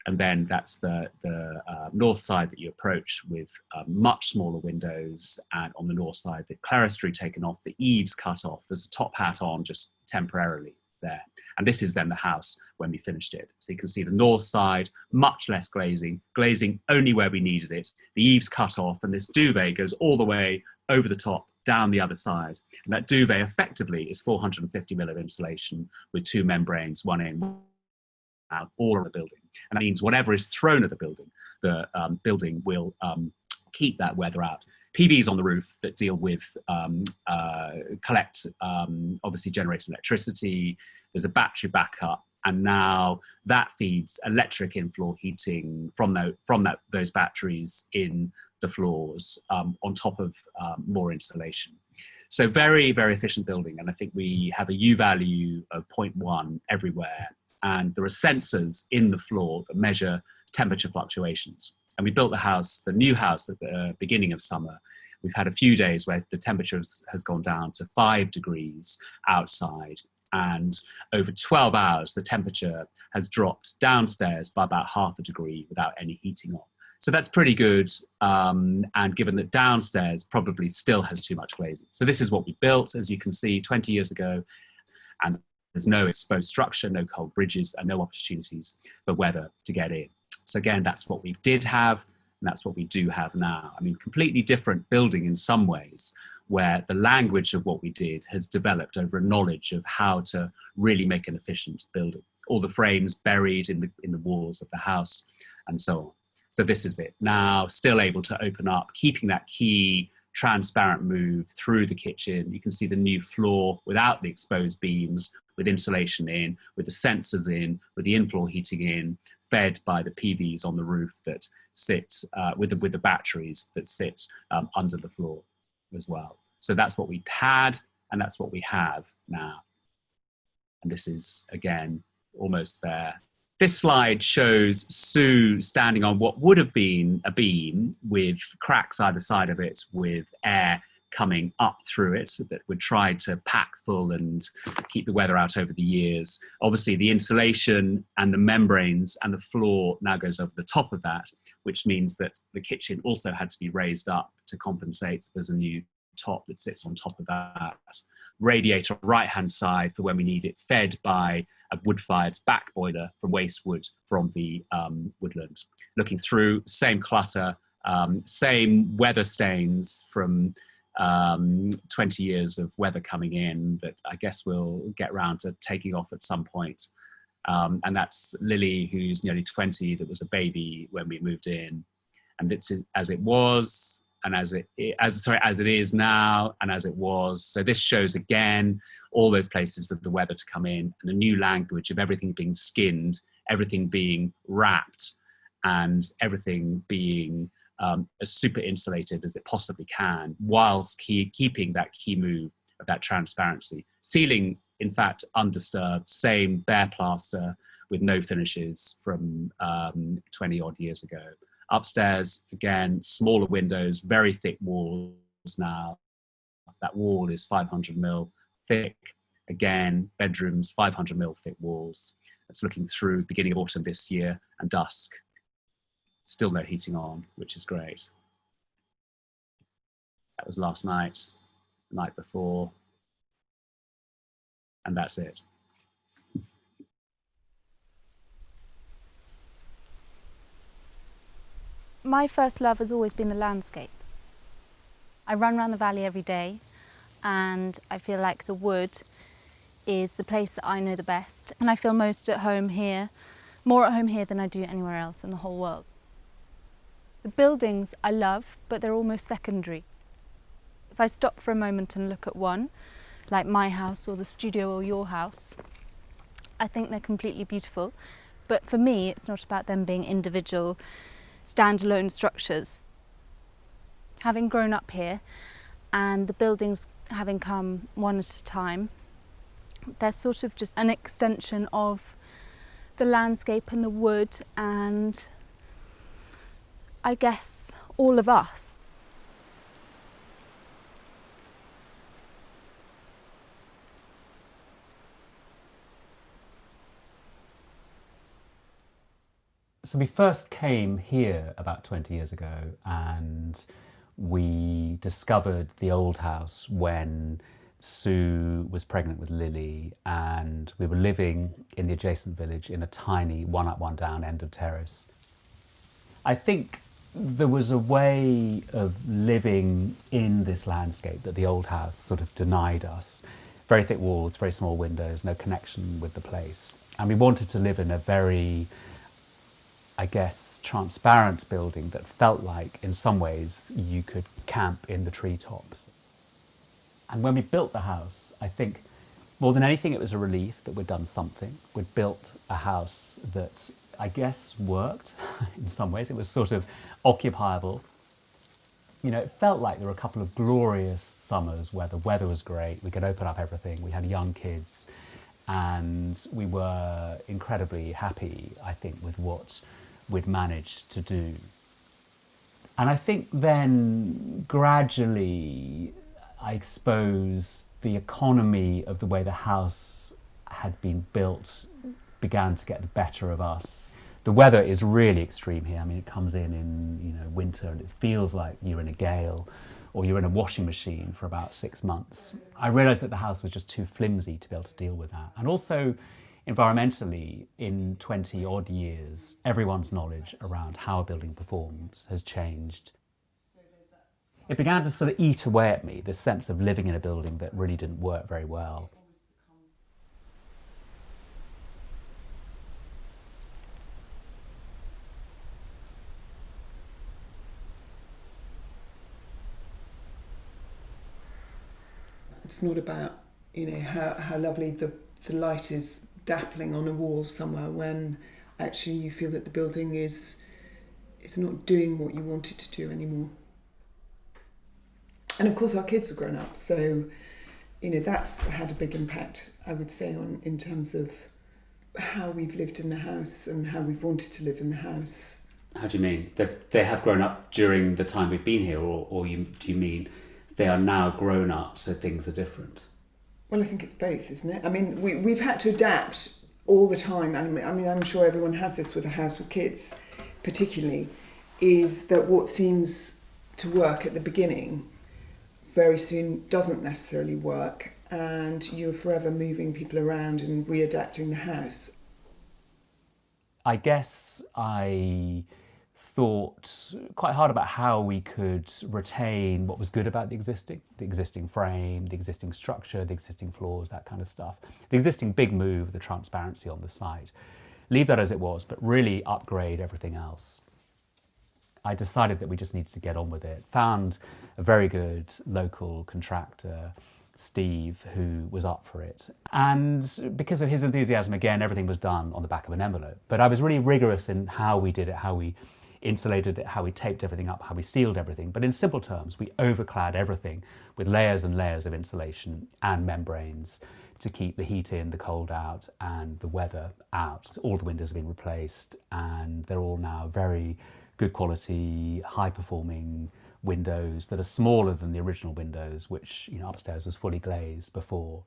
And then that's the north side that you approach with much smaller windows, and on the north side, the clerestory taken off, the eaves cut off. There's a top hat on just temporarily there. And this is then the house when we finished it. So you can see the north side, much less glazing only where we needed it. The eaves cut off, and this duvet goes all the way over the top, down the other side. And that duvet effectively is 450 mil of insulation with 2 membranes, one in, one out, all of the building. And that means whatever is thrown at the building will keep that weather out. PVs on the roof that deal with, collect, obviously generate electricity. There's a battery backup, and now that feeds electric in-floor heating from those batteries in the floors on top of more insulation. So very, very efficient building. And I think we have a U value of 0.1 everywhere. And there are sensors in the floor that measure temperature fluctuations. And we built the new house at the beginning of summer. We've had a few days where the temperature has gone down to 5 degrees outside. And over 12 hours, the temperature has dropped downstairs by about 0.5 degree without any heating on. So that's pretty good. And given that downstairs probably still has too much glazing. So this is what we built, as you can see, 20 years ago. And there's no exposed structure, no cold bridges, and no opportunities for weather to get in. So again, that's what we did have, and that's what we do have now. I mean, completely different building in some ways, where the language of what we did has developed over a knowledge of how to really make an efficient building. All the frames buried in the walls of the house, and so on. So this is it. Now, still able to open up, keeping that key transparent move through the kitchen. You can see the new floor without the exposed beams, with insulation in, with the sensors in, with the in-floor heating in, fed by the PVs on the roof that sit with the batteries that sit under the floor as well. So that's what we had, and that's what we have now. And this is, again, almost there. This slide shows Sue standing on what would have been a beam with cracks either side of it, with air coming up through it that would try to pack full and keep the weather out over the years. Obviously, the insulation and the membranes and the floor now goes over the top of that, which means that the kitchen also had to be raised up to compensate. There's a new top that sits on top of that. Radiator right-hand side for when we need it, fed by a wood-fired back boiler from waste wood from the woodland. Looking through, same clutter, same weather stains from 20 years of weather coming in that I guess we'll get round to taking off at some point. And that's Lily, who's nearly 20, that was a baby when we moved in. And this is as it was, and as it is now, and as it was. So this shows again all those places for the weather to come in, and a new language of everything being skinned, everything being wrapped, and everything being as super insulated as it possibly can, whilst keeping that key move of that transparency. Ceiling, in fact, undisturbed, same bare plaster with no finishes from 20 odd years ago. Upstairs, again, smaller windows, very thick walls now. That wall is 500 mil thick. Again, bedrooms, 500 mil thick walls. It's looking through beginning of autumn this year and dusk. Still no heating on, which is great. That was last night, the night before, and that's it. My first love has always been the landscape. I run around the valley every day, and I feel like the wood is the place that I know the best, and I feel most at home here, more at home here than I do anywhere else in the whole world. The buildings I love, but they're almost secondary. If I stop for a moment and look at one, like my house or the studio or your house, I think they're completely beautiful. But for me, it's not about them being individual, standalone structures. Having grown up here and the buildings having come one at a time, they're sort of just an extension of the landscape and the wood and I guess all of us. So we first came here about 20 years ago, and we discovered the old house when Sue was pregnant with Lily, and we were living in the adjacent village in a tiny one up, one down end of terrace. I think there was a way of living in this landscape that the old house sort of denied us. Very thick walls, very small windows, no connection with the place. And we wanted to live in a very, I guess, transparent building that felt like, in some ways, you could camp in the treetops. And when we built the house, I think more than anything, it was a relief that we'd done something. We'd built a house that I guess worked in some ways. It was sort of occupiable. it felt like there were a couple of glorious summers where the weather was great, we could open up everything, we had young kids, and we were incredibly happy, I think, with what we'd managed to do. And I think then gradually, I suppose, the economy of the way the house had been built began to get the better of us. The weather is really extreme here. I mean, it comes in winter and it feels like you're in a gale or you're in a washing machine for about 6 months. I realised that the house was just too flimsy to be able to deal with that. And also, environmentally, in 20 odd years, everyone's knowledge around how a building performs has changed. It began to sort of eat away at me, this sense of living in a building that really didn't work very well. It's not about, how lovely the light is dappling on a wall somewhere when actually you feel that the building is not doing what you want it to do anymore. And of course our kids are grown up, so that's had a big impact, I would say, in terms of how we've lived in the house and how we've wanted to live in the house. How do you mean? They have grown up during the time we've been here, or do you mean they are now grown up, so things are different? Well, I think it's both, isn't it? I mean, we've had to adapt all the time. I mean, I'm sure everyone has this with a house with kids, particularly, is that what seems to work at the beginning very soon doesn't necessarily work, and you're forever moving people around and readapting the house. I guess I thought quite hard about how we could retain what was good about the existing frame, the existing structure, the existing floors, that kind of stuff. The existing big move, the transparency on the site. Leave that as it was, but really upgrade everything else. I decided that we just needed to get on with it. Found a very good local contractor, Steve, who was up for it. And because of his enthusiasm, again, everything was done on the back of an envelope. But I was really rigorous in how we did it, how we insulated it, how we taped everything up, how we sealed everything. But in simple terms, we overclad everything with layers and layers of insulation and membranes to keep the heat in, the cold out, and the weather out. All the windows have been replaced, and they're all now very good quality, high-performing windows that are smaller than the original windows, which upstairs was fully glazed before.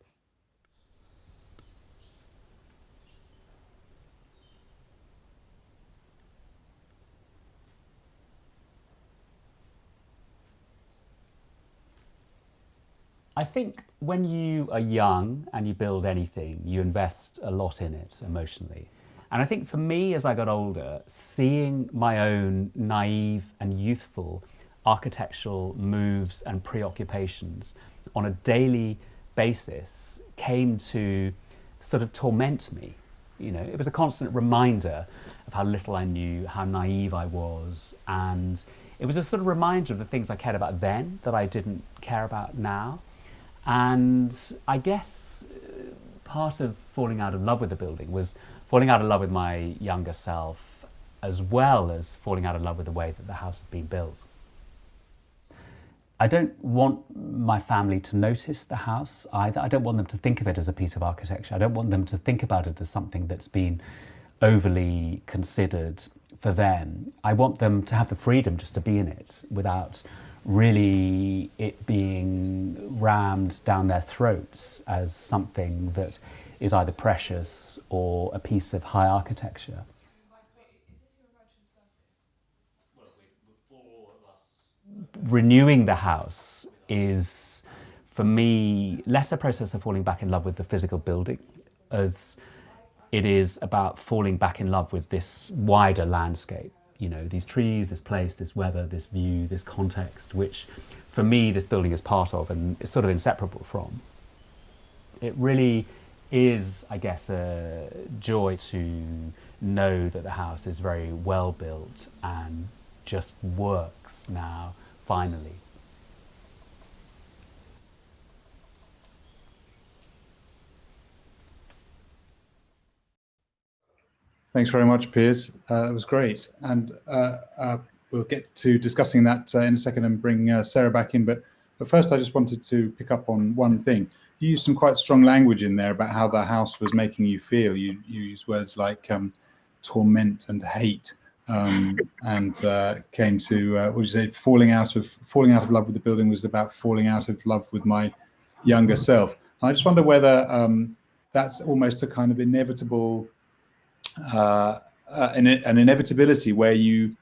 I think when you are young and you build anything, you invest a lot in it emotionally. And I think for me, as I got older, seeing my own naive and youthful architectural moves and preoccupations on a daily basis came to sort of torment me. It was a constant reminder of how little I knew, how naive I was, and it was a sort of reminder of the things I cared about then that I didn't care about now. And I guess part of falling out of love with the building was falling out of love with my younger self, as well as falling out of love with the way that the house had been built. I don't want my family to notice the house either. I don't want them to think of it as a piece of architecture. I don't want them to think about it as something that's been overly considered for them. I want them to have the freedom just to be in it without really it being rammed down their throats as something that is either precious or a piece of high architecture. Renewing the house is, for me, less a process of falling back in love with the physical building as it is about falling back in love with this wider landscape. These trees, this place, this weather, this view, this context, which for me this building is part of and is sort of inseparable from. It really is, I guess, a joy to know that the house is very well built and just works now, finally. Thanks very much, Piers. It was great. And we'll get to discussing that in a second and bring Sarah back in. But first, I just wanted to pick up on one thing. You used some quite strong language in there about how the house was making you feel. You used words like torment and hate, and came to what would you say? Falling out of love with the building was about falling out of love with my younger self. And I just wonder whether that's almost a kind of inevitable, an inevitability where you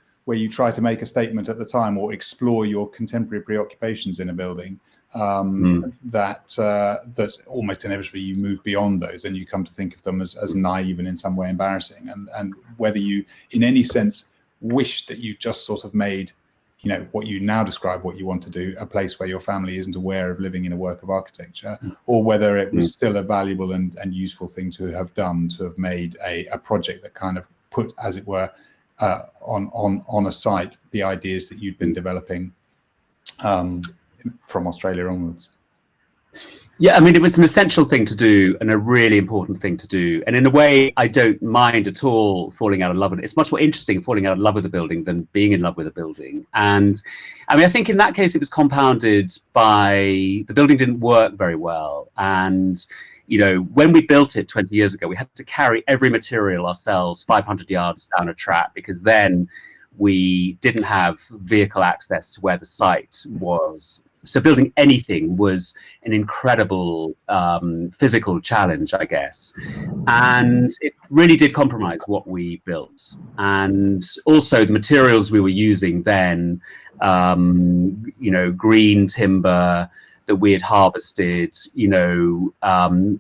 try to make a statement at the time or explore your contemporary preoccupations in a building, that almost inevitably you move beyond those and you come to think of them as naive and in some way embarrassing, and whether you in any sense wish that you just sort of made, you know, what you now describe what you want to do, a place where your family isn't aware of living in a work of architecture, or whether it was still a valuable and useful thing to have done, to have made a project that kind of put, as it were, on a site the ideas that you'd been developing from Australia onwards. Yeah, I mean, it was an essential thing to do and a really important thing to do. And in a way, I don't mind at all falling out of love with it. It's much more interesting falling out of love with a building than being in love with a building. And I mean, I think in that case, it was compounded by the building didn't work very well. And, you know, when we built it 20 years ago, we had to carry every material ourselves 500 yards down a track, because then we didn't have vehicle access to where the site was. So building anything was an incredible physical challenge, I guess. And it really did compromise what we built. And also the materials we were using then, you know, green timber that we had harvested, you know,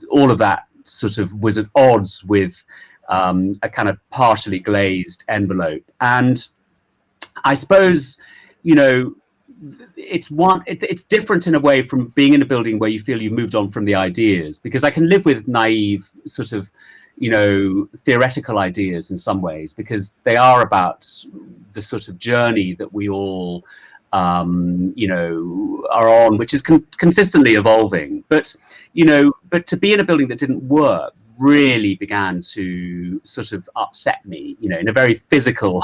all of that sort of was at odds with a kind of partially glazed envelope. And I suppose, you know, it's different in a way from being in a building where you feel you've moved on from the ideas, because I can live with naive sort of, you know, theoretical ideas in some ways, because they are about the sort of journey that we all, you know, are on, which is consistently evolving. But, you know, but to be in a building that didn't work really began to sort of upset me, you know, in a very physical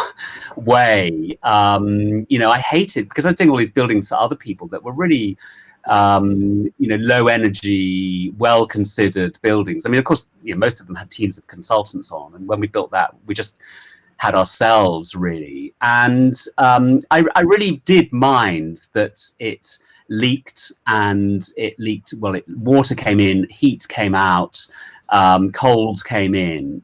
way. You know, I hated, because I was doing all these buildings for other people that were really, you know, low energy, well considered buildings. I mean, of course, you know, most of them had teams of consultants on, and when we built that, we just had ourselves really. And I really did mind that it leaked, and it leaked, well, water came in, heat came out, colds came in,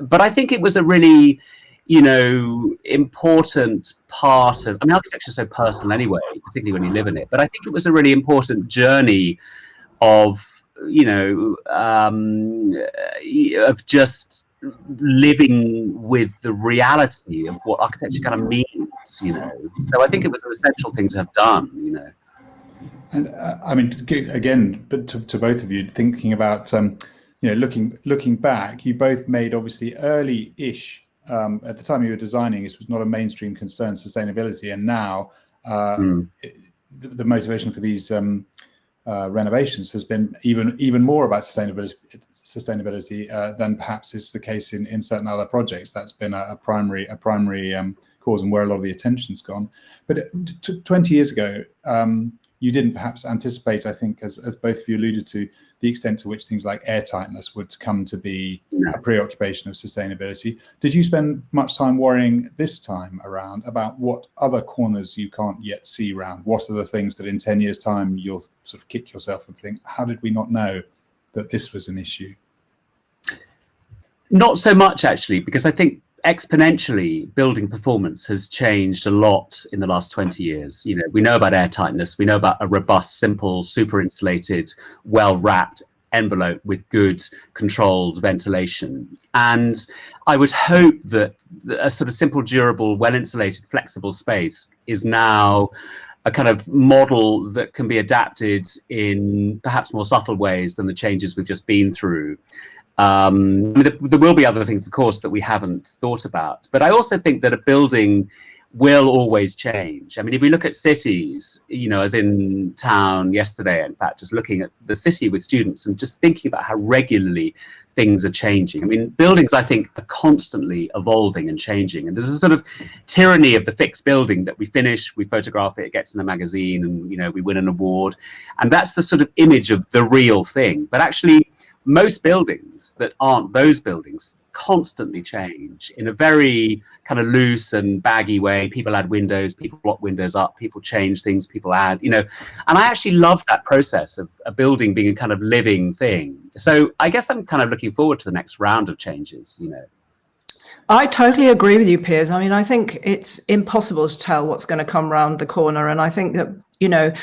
but I think it was a really, you know, important part of, I mean, architecture is so personal anyway, particularly when you live in it, but I think it was a really important journey of, you know, of just living with the reality of what architecture kind of means, you know. So I think it was an essential thing to have done, you know. And I mean, again, but to both of you, thinking about, you know, looking back, you both made obviously early-ish, at the time you were designing, this was not a mainstream concern, sustainability, and now the motivation for these renovations has been even more about sustainability than perhaps is the case in certain other projects. That's been a primary cause, and where a lot of the attention's gone. But 20 years ago, you didn't perhaps anticipate, I think, as both of you alluded to, the extent to which things like airtightness would come to be a preoccupation of sustainability. Did you spend much time worrying this time around about what other corners you can't yet see around? What are the things that in 10 years' time you'll sort of kick yourself and think, how did we not know that this was an issue? Not so much, actually, because I think exponentially building performance has changed a lot in the last 20 years. You know, we know about airtightness, we know about a robust, simple, super insulated, well wrapped envelope with good controlled ventilation. And I would hope that a sort of simple, durable, well insulated, flexible space is now a kind of model that can be adapted in perhaps more subtle ways than the changes we've just been through. I mean, there will be other things, of course, that we haven't thought about. But I also think that a building, will always change. I mean, if we look at cities, I was in town yesterday, in fact, just looking at the city with students and just thinking about how regularly things are changing. I mean, buildings, I think, are constantly evolving and changing. And there's a sort of tyranny of the fixed building that we finish, we photograph it, it gets in a magazine, and, we win an award. And that's the sort of image of the real thing. But actually, most buildings that aren't those buildings constantly change in a very kind of loose and baggy way. People add windows, people block windows up, people change things, people add, and I actually love that process of a building being a kind of living thing. So I guess I'm kind of looking forward to the next round of changes. I totally agree with you, Piers. I mean, I think it's impossible to tell what's going to come round the corner, and I think that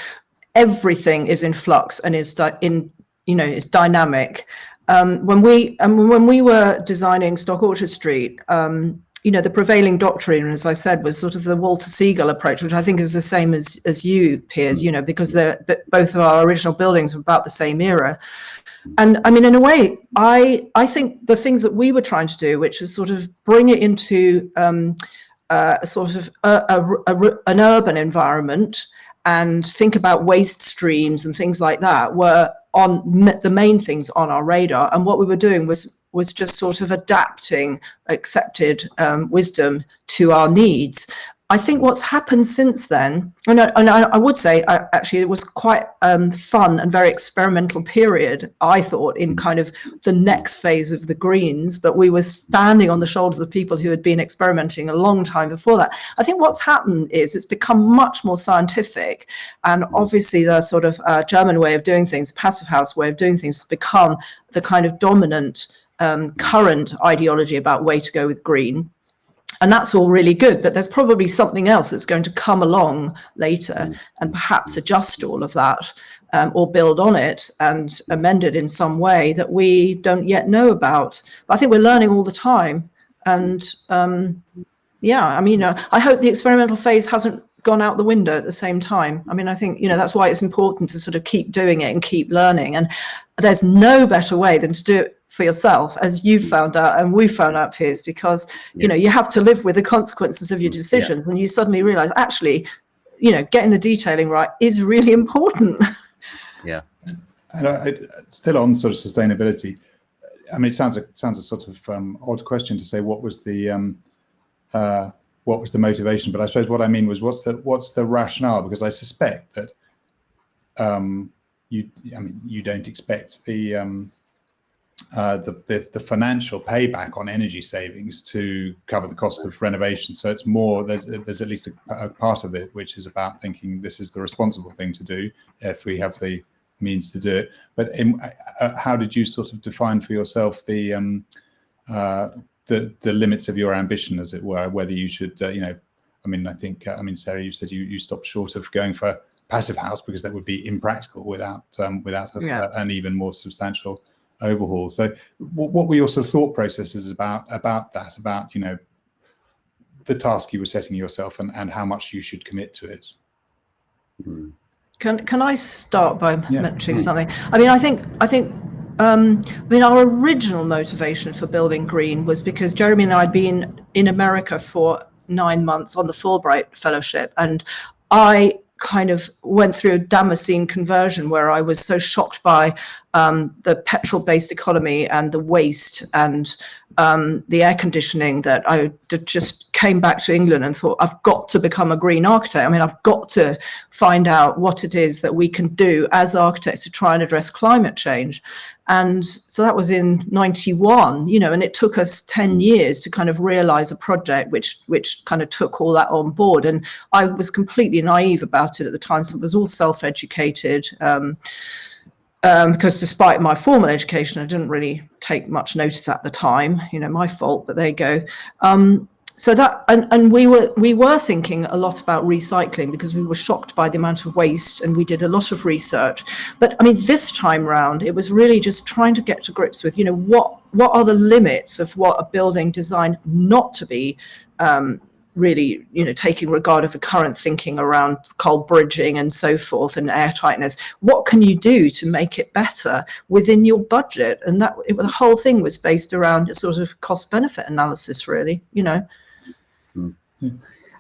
everything is in flux and is dynamic. When we were designing Stock Orchard Street, the prevailing doctrine, as I said, was sort of the Walter Siegel approach, which I think is the same as you, Piers, because both of our original buildings were about the same era. And I mean, in a way, I think the things that we were trying to do, which is sort of bring it into sort of an urban environment and think about waste streams and things like that, were on the main things on our radar. And what we were doing was just sort of adapting accepted wisdom to our needs. I think what's happened since then, and I would say actually it was quite fun and very experimental period, I thought, in kind of the next phase of the Greens, but we were standing on the shoulders of people who had been experimenting a long time before that. I think what's happened is it's become much more scientific, and obviously the sort of German way of doing things, passive house way of doing things, has become the kind of dominant current ideology about way to go with green. And that's all really good, but there's probably something else that's going to come along later and perhaps adjust all of that or build on it and amend it in some way that we don't yet know about. But I think we're learning all the time. And I hope the experimental phase hasn't gone out the window at the same time. I mean, I think, that's why it's important to sort of keep doing it and keep learning. And there's no better way than to do it for yourself, as you found out and we found out, Piers, because you have to live with the consequences of your decisions, and you suddenly realize actually getting the detailing right is really important. And still on sort of sustainability, I mean, it sounds a sort of odd question to say what was the motivation, but I suppose what I mean was what's the rationale, because I suspect that you don't expect the financial payback on energy savings to cover the cost of renovation. So it's more, there's at least a part of it which is about thinking this is the responsible thing to do if we have the means to do it. But how did you sort of define for yourself the limits of your ambition, as it were, whether you should, I think, Sarah, you said you stopped short of going for passive house because that would be impractical without an even more substantial overhaul. So what were your sort of thought processes about that, the task you were setting yourself and how much you should commit to it? Can I start by mentioning something? I mean, I think our original motivation for building green was because Jeremy and I had been in America for 9 months on the Fulbright Fellowship, and I kind of went through a Damascene conversion where I was so shocked by the petrol-based economy and the waste and the air conditioning that I just came back to England and thought, I've got to become a green architect. I mean, I've got to find out what it is that we can do as architects to try and address climate change. And so that was in 91, and it took us 10 years to kind of realize a project which kind of took all that on board. And I was completely naive about it at the time. So it was all self-educated. Because despite my formal education, I didn't really take much notice at the time, my fault, but there you go. So that, and we were thinking a lot about recycling because we were shocked by the amount of waste, and we did a lot of research. But I mean, this time round, it was really just trying to get to grips with, what are the limits of what a building designed not to be really, taking regard of the current thinking around cold bridging and so forth and air tightness. What can you do to make it better within your budget? And the whole thing was based around a sort of cost benefit analysis, really,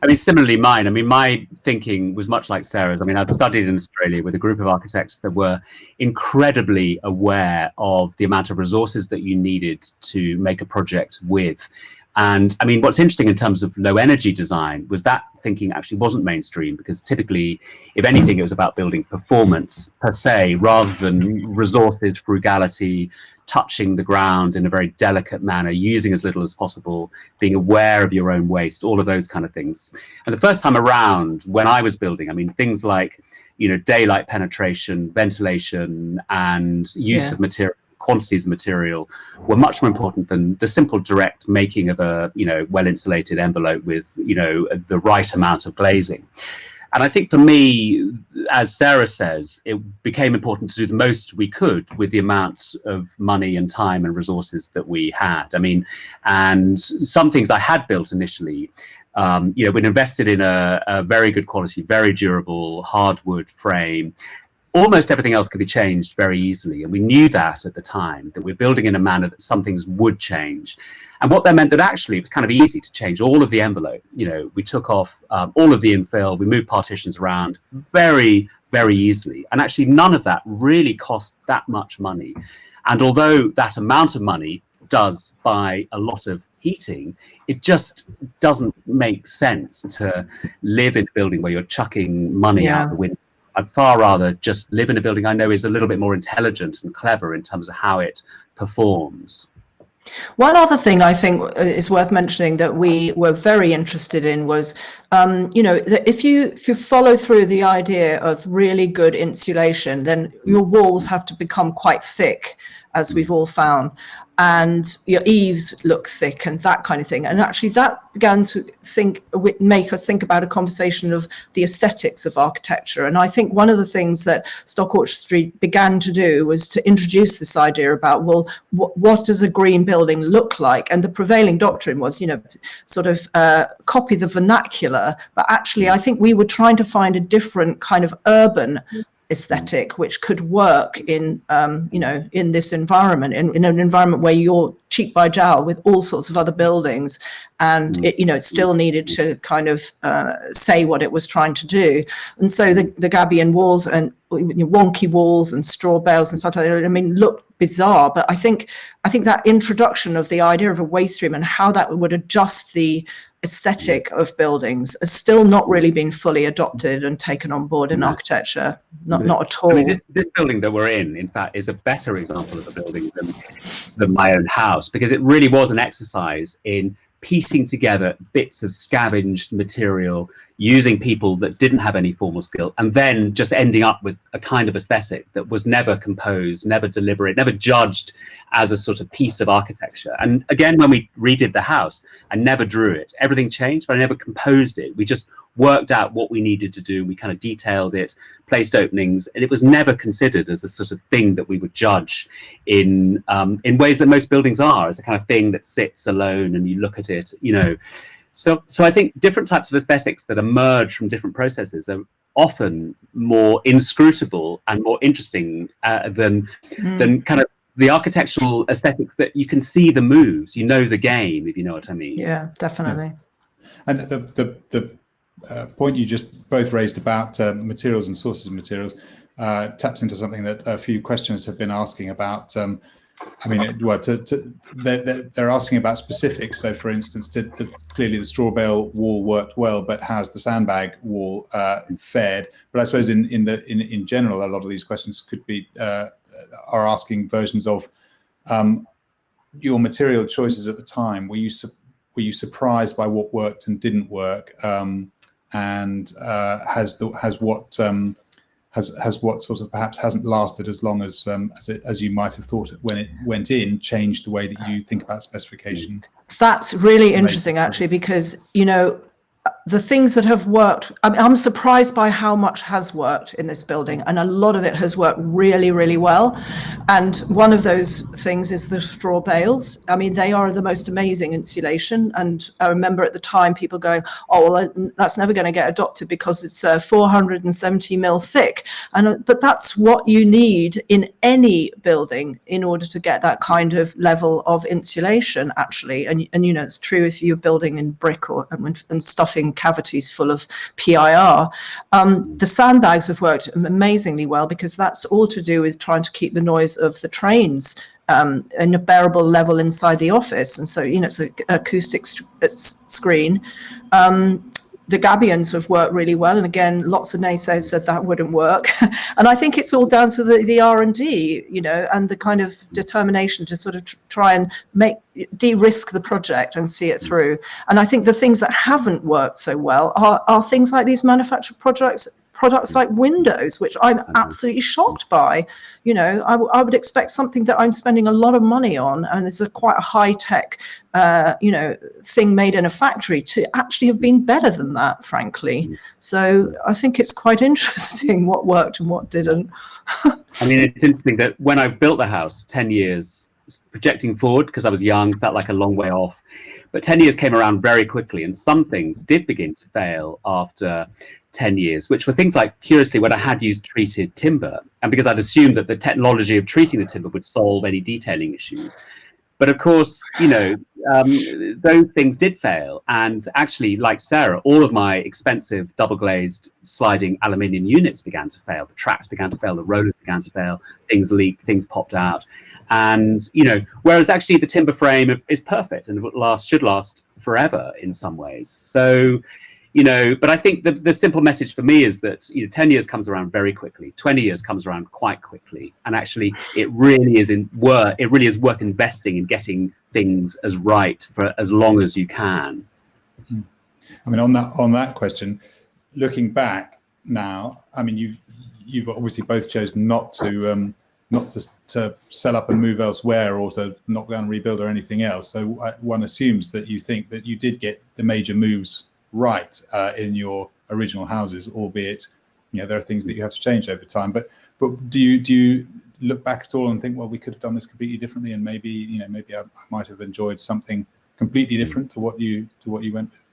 I mean, similarly, mine. I mean, my thinking was much like Sarah's. I mean, I'd studied in Australia with a group of architects that were incredibly aware of the amount of resources that you needed to make a project with. And I mean, what's interesting in terms of low energy design was that thinking actually wasn't mainstream, because typically, if anything, it was about building performance per se, rather than resources, frugality, touching the ground in a very delicate manner, using as little as possible, being aware of your own waste, all of those kind of things. And the first time around, when I was building, I mean, things like, you know, daylight penetration, ventilation, and use of material, quantities of material were much more important than the simple direct making of a, you know, well insulated envelope with, you know, the right amount of glazing. And I think for me, as Sarah says, it became important to do the most we could with the amount of money and time and resources that we had. I mean, and some things I had built initially, you know, we'd invested in a very good quality, very durable hardwood frame. Almost everything else could be changed very easily. And we knew that at the time, that we're building in a manner that some things would change. And what that meant that actually it was kind of easy to change all of the envelope. You know, we took off all of the infill, we moved partitions around very, very easily. And actually none of that really cost that much money. And although that amount of money does buy a lot of heating, it just doesn't make sense to live in a building where you're chucking money out the window. I'd far rather just live in a building I know is a little bit more intelligent and clever in terms of how it performs. One other thing I think is worth mentioning that we were very interested in was, you know, that if you follow through the idea of really good insulation, then your walls have to become quite thick, as we've all found, and your eaves look thick and that kind of thing. And actually that began to make us think about a conversation of the aesthetics of architecture. And I think one of the things that Stock Orchard Street began to do was to introduce this idea about, well, what does a green building look like? And the prevailing doctrine was, you know, sort of copy the vernacular. But actually, I think we were trying to find a different kind of urban aesthetic which could work in you know, in this environment, in an environment where you're cheek by jowl with all sorts of other buildings, and it, you know, it still needed to kind of say what it was trying to do. And so the Gabion walls and wonky walls and straw bales and stuff like that, I mean, look bizarre, but I think that introduction of the idea of a waste stream and how that would adjust the aesthetic of buildings has still not really been fully adopted and taken on board in architecture. Not at all. I mean, this building that we're in fact, is a better example of a building than my own house, because it really was an exercise in piecing together bits of scavenged material, using people that didn't have any formal skill, and then just ending up with a kind of aesthetic that was never composed, never deliberate, never judged as a sort of piece of architecture. And again, when we redid the house, I never drew it. Everything changed, but I never composed it. We just worked out what we needed to do. We kind of detailed it, placed openings, and it was never considered as the sort of thing that we would judge in ways that most buildings are, as a kind of thing that sits alone and you look at it, you know. So I think different types of aesthetics that emerge from different processes are often more inscrutable and more interesting than kind of the architectural aesthetics that you can see the moves, you know the game, if you know what I mean. Yeah, definitely. And the point you just both raised about materials and sources of materials taps into something that a few questioners have been asking about. I mean, they're asking about specifics. So, for instance, clearly the straw bale wall worked well, but how's the sandbag wall fared? But I suppose in general, a lot of these questions could be are asking versions of your material choices at the time. Were you surprised by what worked and didn't work? And has what sort of perhaps hasn't lasted as long as you might have thought it when it went in changed the way that you think about specification? That's really interesting, actually, because, you know, the things that have worked, I mean, I'm surprised by how much has worked in this building, and a lot of it has worked really, really well. And one of those things is the straw bales. I mean, they are the most amazing insulation. And I remember at the time people going, oh, well, that's never going to get adopted because it's 470 mil thick. But that's what you need in any building in order to get that kind of level of insulation, actually. And you know, it's true if you're building in brick and stuffing cavities full of PIR. The sandbags have worked amazingly well because that's all to do with trying to keep the noise of the trains in a bearable level inside the office. And so, it's an acoustic screen. The gabions have worked really well, and again, lots of naysayers said that wouldn't work. And I think it's all down to the R&D, and the kind of determination to sort of try and de-risk the project and see it through. And I think the things that haven't worked so well are things like these manufactured products like windows, which I'm absolutely shocked by. I would expect something that I'm spending a lot of money on, and it's quite a high-tech, thing made in a factory, to actually have been better than that, frankly. So I think it's quite interesting what worked and what didn't. I mean, it's interesting that when I built the house 10 years, projecting forward, because I was young, felt like a long way off. But 10 years came around very quickly, and some things did begin to fail after 10 years, which were things like, curiously, when I had used treated timber, and because I'd assumed that the technology of treating the timber would solve any detailing issues. But of course, those things did fail. And actually, like Sarah, all of my expensive double glazed sliding aluminium units began to fail. The tracks began to fail, the rollers began to fail, things leaked, things popped out. And, whereas actually the timber frame is perfect and should last forever in some ways. So, but I think the simple message for me is that 10 years comes around very quickly, 20 years comes around quite quickly, and actually it really is worth investing in getting things as right for as long as you can. I mean, on that question, looking back now, I mean, you've obviously both chosen not to sell up and move elsewhere, or to knock down and rebuild or anything else. So one assumes that you think that you did get the major moves right in your original houses, albeit there are things that you have to change over time. But do you look back at all and think, well, we could have done this completely differently, and maybe I might have enjoyed something completely different to what you went with?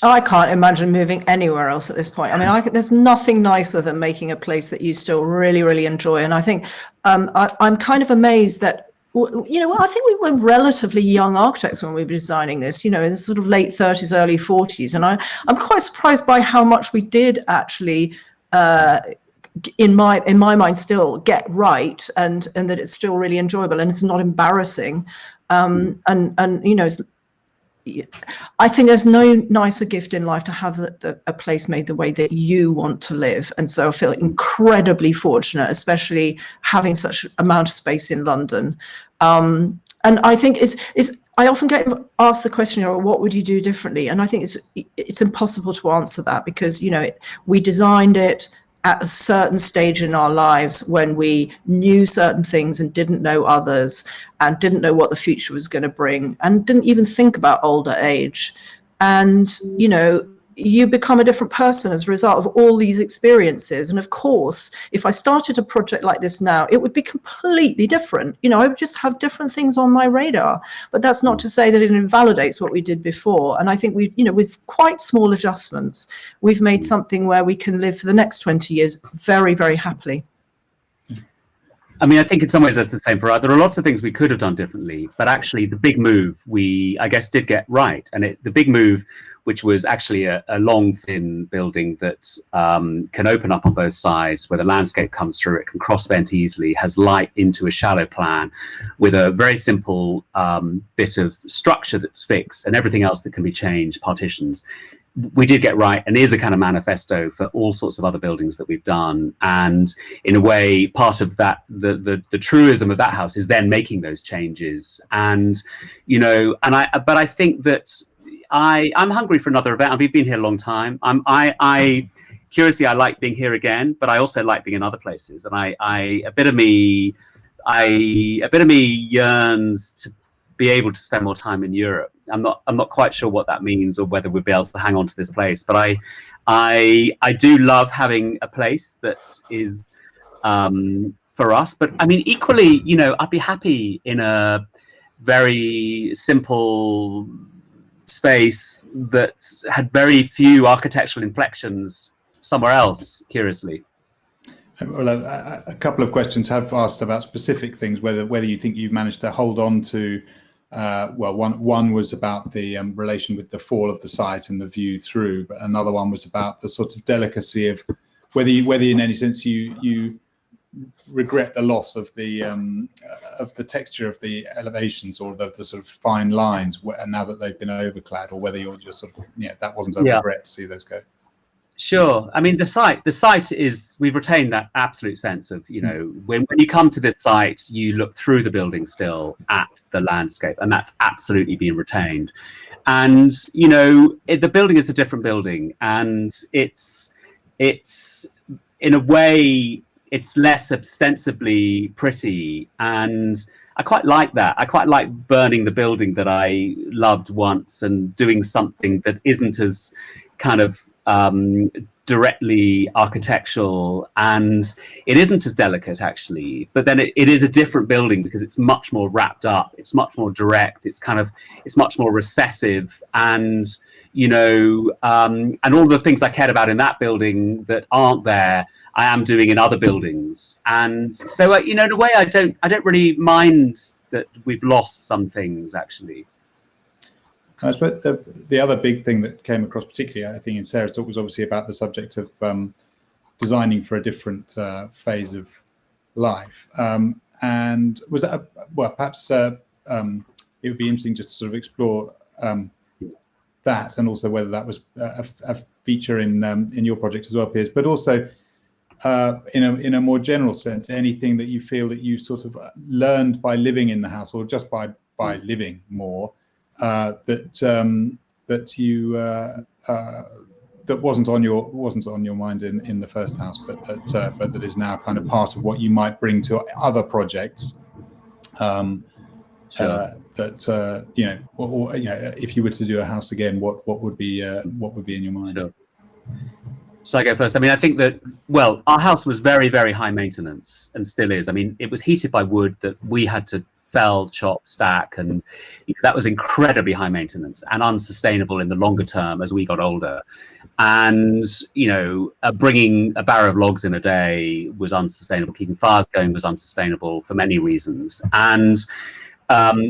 I can't imagine moving anywhere else at this point. I mean, there's nothing nicer than making a place that you still really, really enjoy. And I think I'm kind of amazed that, I think we were relatively young architects when we were designing this, in the sort of late 30s, early 40s. And I'm quite surprised by how much we did actually, in my mind, still get right, and that it's still really enjoyable and it's not embarrassing. I think there's no nicer gift in life to have a place made the way that you want to live. And so I feel incredibly fortunate, especially having such amount of space in London. And I think I often get asked the question, what would you do differently? And I think it's impossible to answer that, because, we designed it at a certain stage in our lives when we knew certain things and didn't know others, and didn't know what the future was going to bring, and didn't even think about older age. And, you become a different person as a result of all these experiences. And of course, if I started a project like this now, it would be completely different. I would just have different things on my radar. But that's not to say that it invalidates what we did before. And I think with quite small adjustments, we've made something where we can live for the next 20 years very, very happily. I mean, I think in some ways that's the same for us. There are lots of things we could have done differently, but actually the big move we, I guess, did get right. And the big move, which was actually a long, thin building that can open up on both sides, where the landscape comes through, it can cross-vent easily, has light into a shallow plan, with a very simple bit of structure that's fixed, and everything else that can be changed, partitions. We did get right, and is a kind of manifesto for all sorts of other buildings that we've done. And in a way, part of that, the truism of that house is then making those changes. And but I think that I'm hungry for another event. We've been here a long time. Curiously, I like being here again, but I also like being in other places. And a bit of me yearns to be able to spend more time in Europe. I'm not quite sure what that means, or whether we'll be able to hang on to this place. But I do love having a place that is for us. But I mean, equally, I'd be happy in a very simple space that had very few architectural inflections somewhere else, curiously. Well, a couple of questions have asked about specific things, whether you think you've managed to hold on to one was about the relation with the fall of the site and the view through, but another one was about the sort of delicacy of whether in any sense you regret the loss of the texture of the elevations or the sort of fine lines now that they've been overclad, or whether you're sort of that wasn't a regret to see those go. Sure. I mean, the site is, we've retained that absolute sense of, when you come to this site, you look through the building still at the landscape, and that's absolutely been retained. And, the building is a different building, and it's in a way, it's less ostensibly pretty. And I quite like that. I quite like burning the building that I loved once and doing something that isn't as kind of directly architectural, and it isn't as delicate actually, but then it is a different building because it's much more wrapped up, it's much more direct, it's much more recessive, and and all the things I cared about in that building that aren't there, I am doing in other buildings. And so in a way I don't really mind that we've lost some things actually. I suppose the other big thing that came across, particularly I think in Sarah's talk, was obviously about the subject of designing for a different phase of life. And was that perhaps it would be interesting just to sort of explore that, and also whether that was a feature in your project as well, Piers, but also in a more general sense, anything that you feel that you sort of learned by living in the house, or just by living more, that you that wasn't on your mind in the first house, but that is now kind of part of what you might bring to other projects. Sure. Or if you were to do a house again, what would be in your mind? Sure. Shall I go first? I mean, I think that, our house was very, very high maintenance, and still is. I mean, it was heated by wood that we had to fell, chop, stack, and that was incredibly high maintenance and unsustainable in the longer term as we got older. And bringing a barrow of logs in a day was unsustainable. Keeping fires going was unsustainable for many reasons. And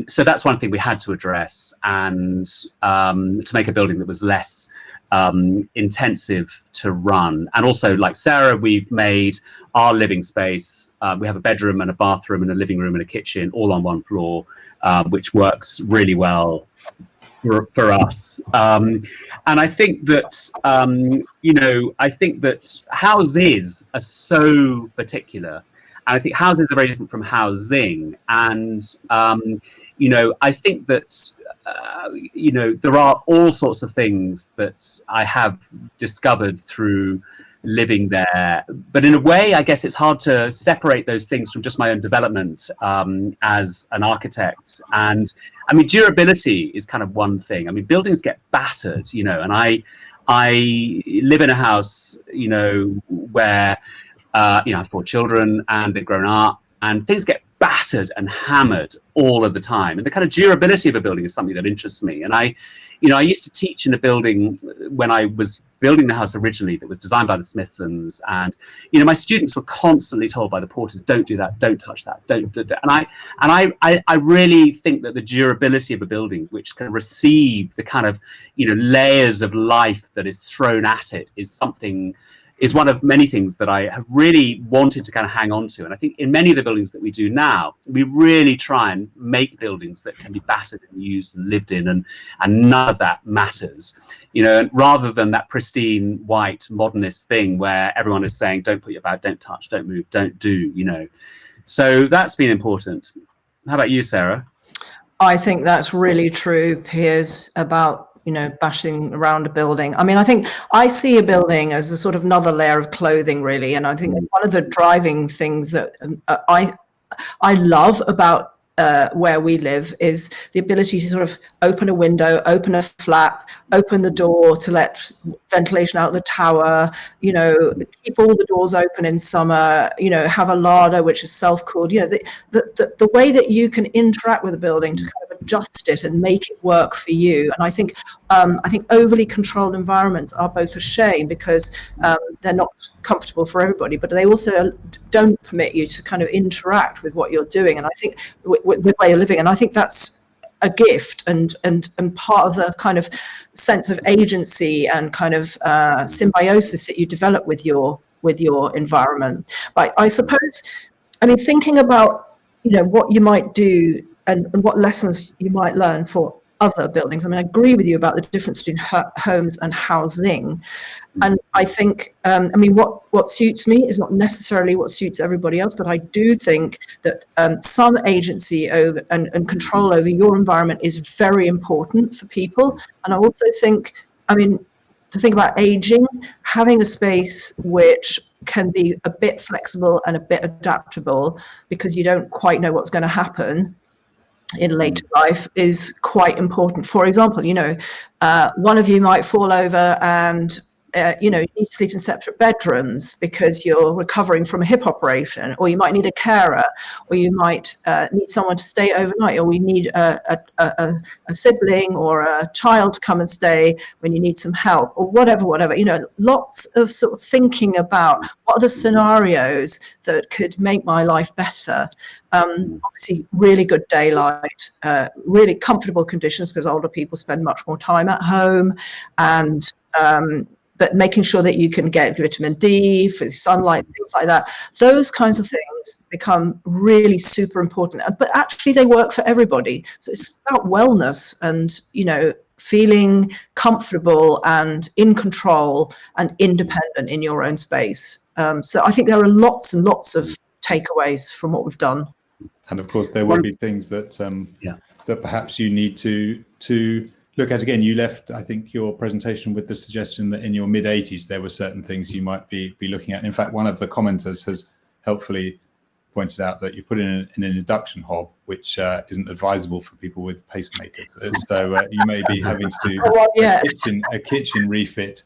so that's one thing we had to address, and to make a building that was less intensive to run. And also, like Sarah, we've made our living space, we have a bedroom and a bathroom and a living room and a kitchen all on one floor, which works really well for us. And I think that houses are so particular, and I think houses are very different from housing. And I think that there are all sorts of things that I have discovered through living there, but in a way I guess it's hard to separate those things from just my own development as an architect. And I mean, durability is kind of one thing. I mean, buildings get battered, and I live in a house where I have 4 children and they've grown up, and things get battered and hammered all of the time. And the kind of durability of a building is something that interests me. And I used to teach in a building when I was building the house originally that was designed by the Smithsons. And, my students were constantly told by the porters, don't do that, don't touch that, don't do that. And I really think that the durability of a building, which can receive the kind of, layers of life that is thrown at it, is one of many things that I have really wanted to kind of hang on to. And I think in many of the buildings that we do now, we really try and make buildings that can be battered and used and lived in, and none of that matters, rather than that pristine white modernist thing where everyone is saying, don't put your bag, don't touch, don't move, don't do, So that's been important. How about you, Sarah? I think that's really true, Piers, about bashing around a building. I mean, I think I see a building as a sort of another layer of clothing, really. And I think one of the driving things that I love about where we live is the ability to sort of open a window, open a flap, open the door to let ventilation out of the tower, keep all the doors open in summer, have a larder which is self-cooled, the way that you can interact with a building to kind of adjust it and make it work for you. And I think overly controlled environments are both a shame because they're not comfortable for everybody, but they also don't permit you to kind of interact with what you're doing. And I think with where you're living, and I think that's a gift and part of the kind of sense of agency and kind of symbiosis that you develop with your environment. But I suppose, I mean, thinking about, what you might do and what lessons you might learn for other buildings. I mean, I agree with you about the difference between homes and housing. And I think, what suits me is not necessarily what suits everybody else, but I do think that some agency over and control over your environment is very important for people. And I also think, to think about aging, having a space which can be a bit flexible and a bit adaptable, because you don't quite know what's going to happen in later life, is quite important. For example, one of you might fall over and you need to sleep in separate bedrooms because you're recovering from a hip operation, or you might need a carer, or you might need someone to stay overnight, or we need a sibling or a child to come and stay when you need some help, or whatever. Lots of sort of thinking about what are the scenarios that could make my life better. Obviously, really good daylight, really comfortable conditions, because older people spend much more time at home, and but making sure that you can get vitamin D for sunlight, things like that. Those kinds of things become really super important. But actually, they work for everybody. So it's about wellness and, feeling comfortable and in control and independent in your own space. So I think there are lots and lots of takeaways from what we've done. And of course, there will be things that that perhaps you need to look at. Again, you left, I think, your presentation with the suggestion that in your mid-80s there were certain things you might be looking at. In fact, one of the commenters has helpfully pointed out that you put in an induction hob, which isn't advisable for people with pacemakers. So you may be having to do a kitchen refit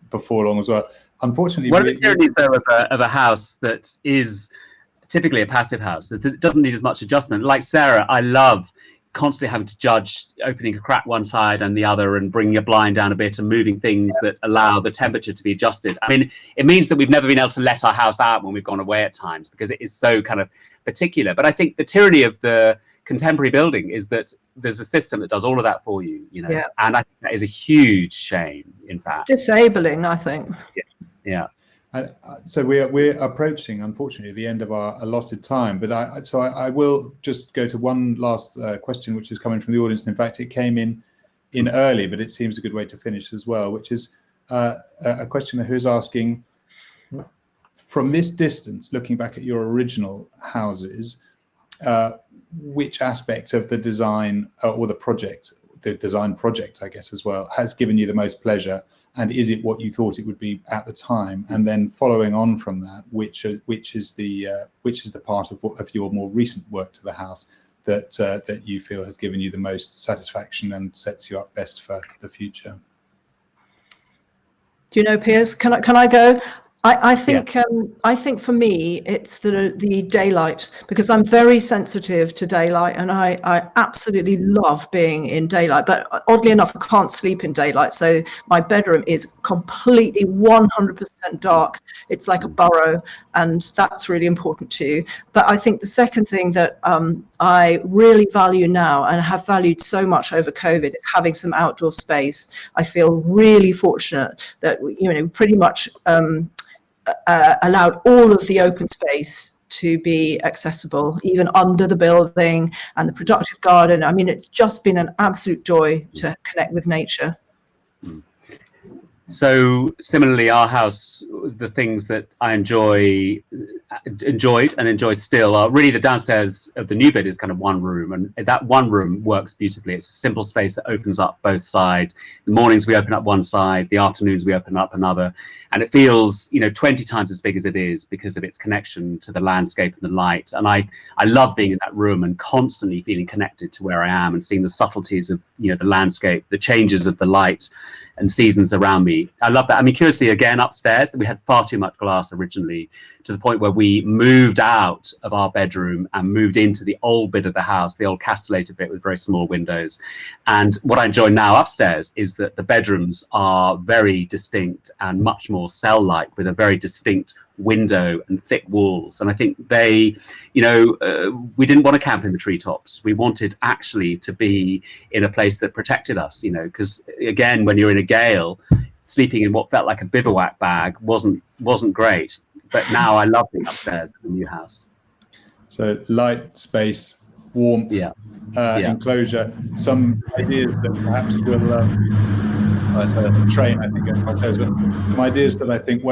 before long as well. Unfortunately, one of the tyrannies, though, of a house that is typically a passive house, that it doesn't need as much adjustment. Like Sarah, I love constantly having to judge opening a crack one side and the other, and bringing a blind down a bit and moving things that allow the temperature to be adjusted. I mean, it means that we've never been able to let our house out when we've gone away at times, because it is so kind of particular. But I think the tyranny of the contemporary building is that there's a system that does all of that for you, and I think that is a huge shame, in fact. Disabling, I think. Yeah. So we're approaching, unfortunately, the end of our allotted time. But I will just go to one last question, which is coming from the audience. In fact, it came in early, but it seems a good way to finish as well, which is a questioner who's asking, from this distance, looking back at your original houses, which aspect of the design or the design project, I guess, as well, has given you the most pleasure, and is it what you thought it would be at the time? And then following on from that, which is the part of your more recent work to the house that you feel has given you the most satisfaction and sets you up best for the future? Do you know, Piers? Can I go? I think for me it's the daylight, because I'm very sensitive to daylight, and I absolutely love being in daylight. But oddly enough, I can't sleep in daylight, so my bedroom is completely 100% dark. It's like a burrow, and that's really important too. But I think the second thing that I really value now, and have valued so much over COVID, is having some outdoor space. I feel really fortunate that pretty much allowed all of the open space to be accessible, even under the building, and the productive garden. I mean, it's just been an absolute joy to connect with nature. So similarly, our house, the things that I enjoyed and enjoy still are really the downstairs of the new bit is kind of one room, and that one room works beautifully. It's a simple space that opens up both sides. The mornings we open up one side, the afternoons we open up another, and it feels 20 times as big as it is because of its connection to the landscape and the light. And I love being in that room and constantly feeling connected to where I am and seeing the subtleties of the landscape, the changes of the light and seasons around me. I love that. I mean, curiously, again, upstairs, we had had far too much glass originally, to the point where we moved out of our bedroom and moved into the old bit of the house, the old castellated bit with very small windows. And what I enjoy now upstairs is that the bedrooms are very distinct and much more cell-like, with a very distinct window and thick walls. And I think they, we didn't want to camp in the treetops. We wanted actually to be in a place that protected us, because again, when you're in a gale, sleeping in what felt like a bivouac bag wasn't great. But now I love being upstairs in the new house. So light, space, warmth, enclosure, some ideas that perhaps will train, I think, some ideas that I think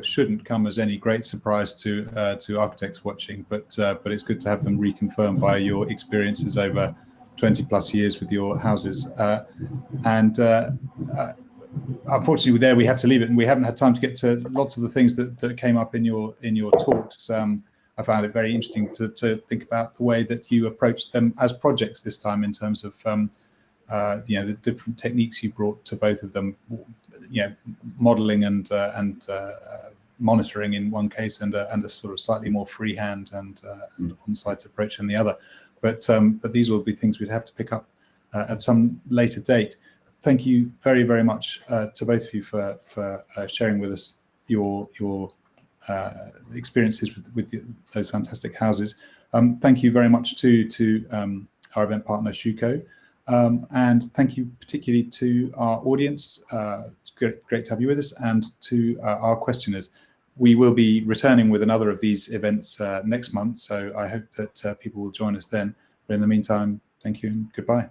shouldn't come as any great surprise to architects watching, but it's good to have them reconfirmed by your experiences over 20 plus years with your houses. Unfortunately, there we have to leave it, and we haven't had time to get to lots of the things that came up in your talks. I found it very interesting to think about the way that you approached them as projects this time, in terms of the different techniques you brought to both of them. Modelling and monitoring in one case, and a sort of slightly more freehand and on-site approach in the other. But these will be things we'd have to pick up at some later date. Thank you very, very much to both of you for sharing with us your experiences with those fantastic houses. Thank you very much to our event partner Schueco, and thank you particularly to our audience. It's great to have you with us, and to our questioners. We will be returning with another of these events next month, so I hope that people will join us then. But in the meantime, thank you and goodbye.